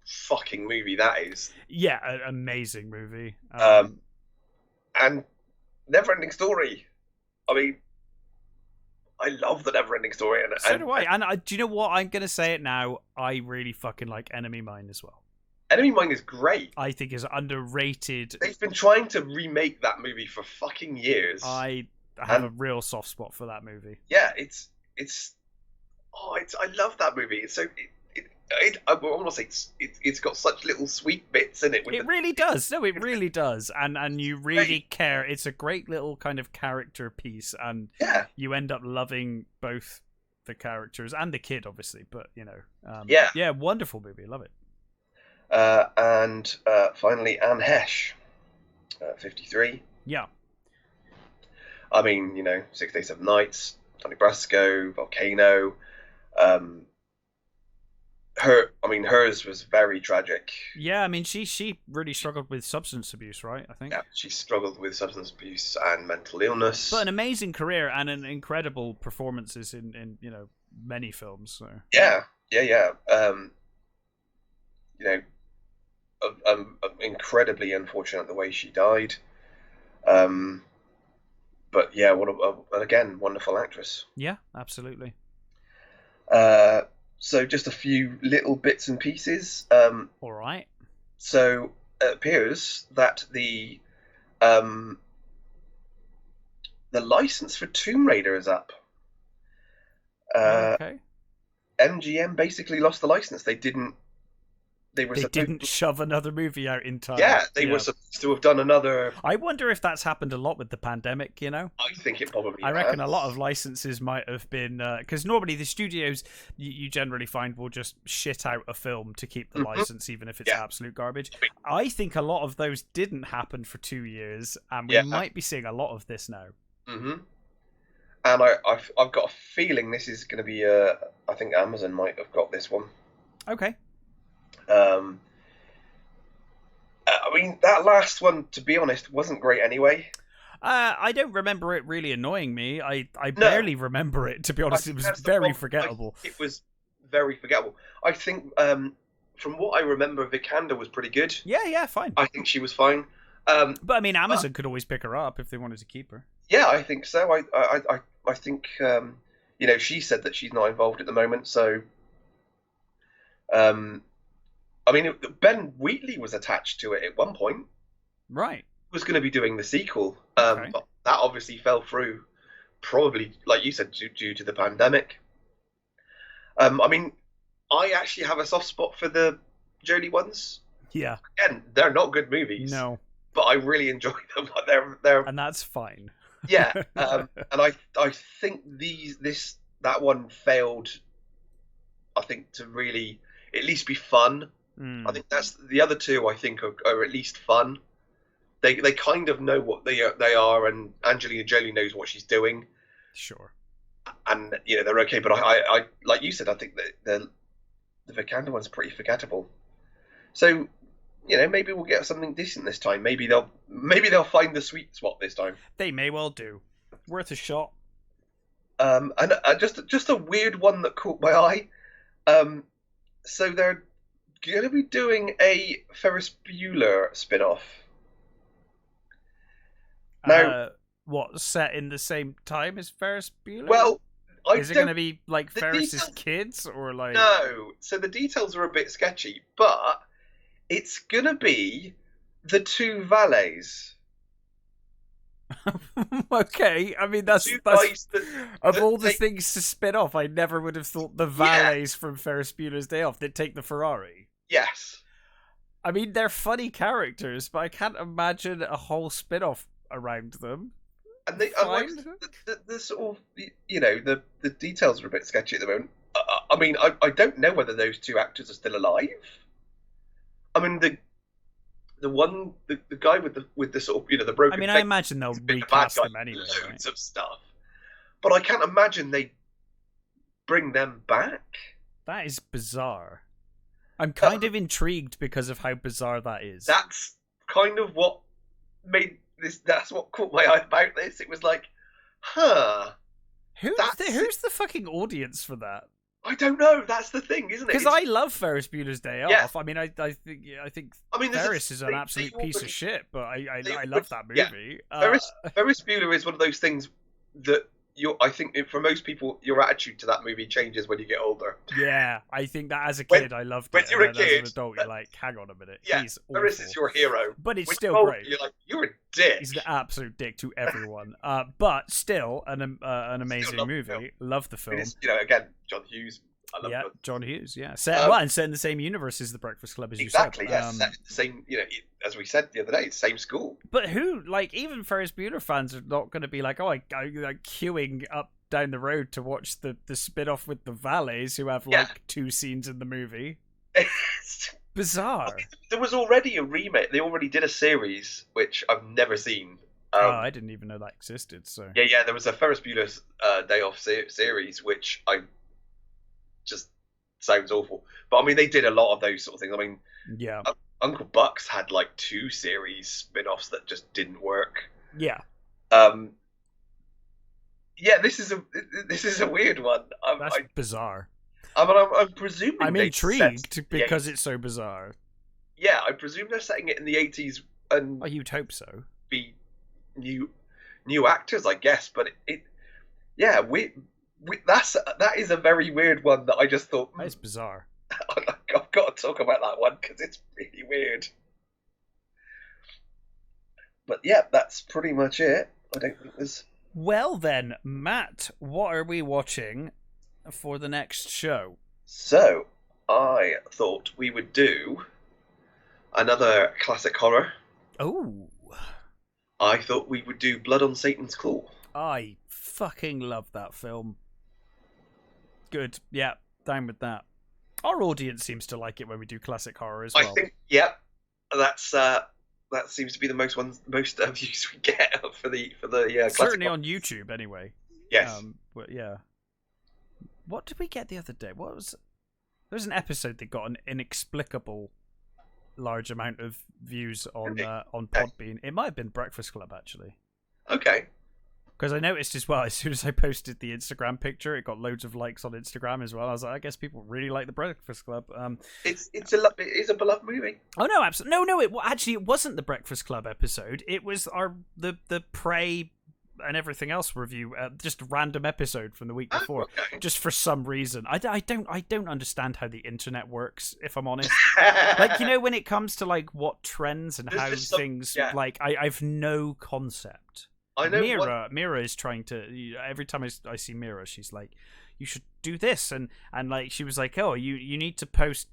fucking movie that is. Yeah, an amazing movie. And Neverending Story. I mean, I love the Neverending Story. So do I. And do you know what? I'm going to say it now. I really fucking like Enemy Mine as well. Enemy Mine is great. I think is underrated. They've been trying to remake that movie for fucking years. I have a real soft spot for that movie. Yeah, I love that movie. It's so I want to say it's got such little sweet bits in it. It really does. No, it really does. And you really care. It's a great little kind of character piece, and you end up loving both the characters and the kid, obviously. But yeah, wonderful movie. Love it. And finally, Anne Hesh, 53. Yeah. I mean, 6 Days, 7 Nights, Donnie Brasco, Volcano. Hers was very tragic. Yeah, I mean, she really struggled with substance abuse, right? I think. Yeah, she struggled with substance abuse and mental illness. But an amazing career and an incredible performances in many films. So. Yeah. Incredibly unfortunate the way she died. But yeah, again, wonderful actress. Yeah, absolutely. So just a few little bits and pieces. All right. So it appears that the license for Tomb Raider is up. Okay. MGM basically lost the license. They didn't shove another movie out in time. Yeah, they were supposed to have done another. I wonder if that's happened a lot with the pandemic, I think it probably I reckon a lot of licenses might have been... Because normally the studios, you generally find, will just shit out a film to keep the license, even if it's absolute garbage. I think a lot of those didn't happen for 2 years, and we might be seeing a lot of this now. Mm-hmm. And I've got a feeling this is going to be... I think Amazon might have got this one. Okay. I mean, that last one, to be honest, wasn't great anyway. I don't remember it really annoying me. I barely remember it, to be honest. It was very forgettable. It was very forgettable. I think, from what I remember, Vikander was pretty good. Yeah, fine. I think she was fine. But I mean, Amazon could always pick her up if they wanted to keep her. Yeah, I think so. I think, she said that she's not involved at the moment, so... I mean, Ben Wheatley was attached to it at one point. Right. He was going to be doing the sequel. Okay. But that obviously fell through, probably, like you said, due to the pandemic. I mean, I actually have a soft spot for the Jolie ones. Yeah. Again, they're not good movies. No. But I really enjoy them. They're and that's fine. Yeah. And I think that one failed, I think, to really at least be fun. I think that's the other two. I think are at least fun. They kind of know what they are, and Angelina Jolie knows what she's doing. Sure. And they're okay. But I like you said, I think that the Vikander one's pretty forgettable. So maybe we'll get something decent this time. Maybe they'll find the sweet spot this time. They may well do. Worth a shot. And just a weird one that caught my eye. So they're going to be doing a Ferris Bueller spin-off. Now, what, set in the same time as Ferris Bueller? Well, is it going to be like Ferris's kids or like? No. So the details are a bit sketchy, but it's going to be the two valets. Okay, I mean that's of all the things to spin off, I never would have thought the valets from Ferris Bueller's Day Off. They'd take the Ferrari. Yes. I mean, they're funny characters, but I can't imagine a whole spin-off around them. And they the sort of the details are a bit sketchy at the moment. I mean, I don't know whether those two actors are still alive. I mean, the guy with the sort of the broken. I mean, I imagine they'll recast them anyway. Loads of stuff, but I can't imagine they bring them back. That is bizarre. I'm kind of intrigued because of how bizarre that is. That's kind of what made this. That's what caught my eye about this. It was like, who's the fucking audience for that? I don't know. That's the thing, isn't it? Because I love Ferris Bueller's Day Off. I mean, I think Ferris is an absolute piece of shit, but I love that movie. Yeah. Ferris Bueller is one of those things that I think for most people, your attitude to that movie changes when you get older. Yeah, I think that as a kid, I loved it. When you're a as kid, an adult, you're like, hang on a minute, yeah, he's awful. Ferris is your hero, but it's when still you're older, great. You're like, you're a dick. He's an absolute dick to everyone. But still, an amazing movie. Love the film. It is, again, John Hughes. I love John Hughes. Yeah, and set in the same universe as The Breakfast Club, as exactly, you said. Yes, set in the same. As we said the other day, same school. But who, like, even Ferris Bueller fans are not going to be like, oh, I like queuing up down the road to watch the spin-off with the valets who have like 2 scenes in the movie. Bizarre. There was already a remake. They already did a series which I've never seen. I didn't even know that existed. So yeah, there was a Ferris Bueller's Day Off series which I just sounds awful. But I mean, they did a lot of those sort of things. I mean, yeah, Uncle Buck's had like 2 series spin-offs that just didn't work. Yeah. Yeah, this is a weird one. That's bizarre. I'm presuming I'm intrigued because it's so bizarre. Yeah, I presume they're setting it in the 80s, and you'd hope so. Be new actors, I guess. But that is a very weird one that I just thought that is bizarre. I've got to talk about that one because it's really weird. But yeah, that's pretty much it. I don't think there's. Well then, Matt, what are we watching for the next show? So, I thought we would do another classic horror. Oh. I thought we would do Blood on Satan's Claw. I fucking love that film. Good. Yeah, down with that. Our audience seems to like it when we do classic horror as well. I think, that seems to be the most views we get for the certainly classic on YouTube anyway. Yes. But yeah. What did we get the other day? There was an episode that got an inexplicable large amount of views on Podbean. It might have been Breakfast Club actually. Okay. Because I noticed as well, as soon as I posted the Instagram picture, it got loads of likes on Instagram as well. I was like, I guess people really like The Breakfast Club. It is a beloved movie. Oh no, absolutely no! It wasn't the Breakfast Club episode. It was the Prey and everything else review, just a random episode from the week before. Okay. Just for some reason, I don't understand how the internet works. If I'm honest, like when it comes to like what trends and how things like, I've no concept. I know Mira is trying to. Every time I see Mira, she's like, "You should do this," and like she was like, "Oh, you need to post.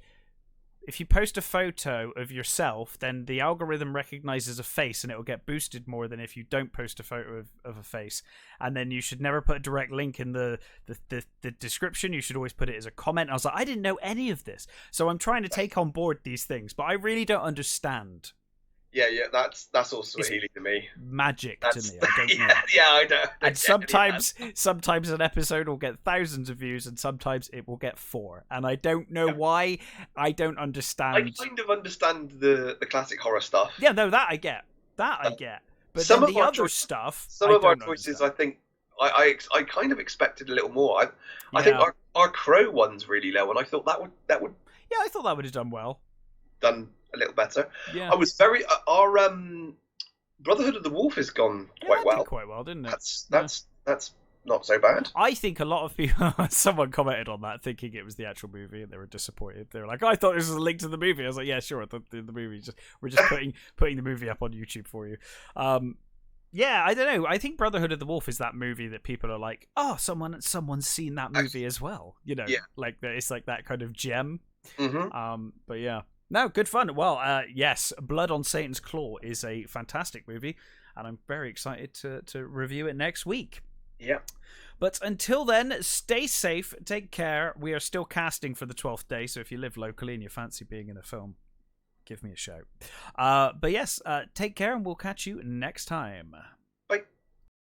If you post a photo of yourself, then the algorithm recognizes a face, and it will get boosted more than if you don't post a photo of a face. And then you should never put a direct link in the description. You should always put it as a comment." I was like, I didn't know any of this, so I'm trying to take on board these things, but I really don't understand. Yeah, that's all Swahili to me. Magic to me. I don't know. I don't. And sometimes an episode will get thousands of views, and sometimes it will get 4. And I don't know why. I don't understand. I kind of understand the classic horror stuff. Yeah, no, that I get. But some of the other stuff. Some of our choices, I think, I kind of expected a little more. I think our Crow one's really low, and I thought that would. Yeah, I thought that would have done well. Done a little better. Yeah. I was very our Brotherhood of the Wolf has gone quite well. Did quite well, didn't it? That's not so bad. I think a lot of people. Someone commented on that thinking it was the actual movie, and they were disappointed. They were like, "I thought this was a link to the movie." I was like, "Yeah, sure. The movie we're just putting the movie up on YouTube for you." Yeah, I don't know. I think Brotherhood of the Wolf is that movie that people are like, "Oh, someone's seen that movie as well." Like it's like that kind of gem. Mm-hmm. But yeah. No, good fun. Well, yes, Blood on Satan's Claw is a fantastic movie, and I'm very excited to review it next week. Yeah. But until then, stay safe, take care. We are still casting for the 12th day, so if you live locally and you fancy being in a film, give me a shout. But yes, take care, and we'll catch you next time.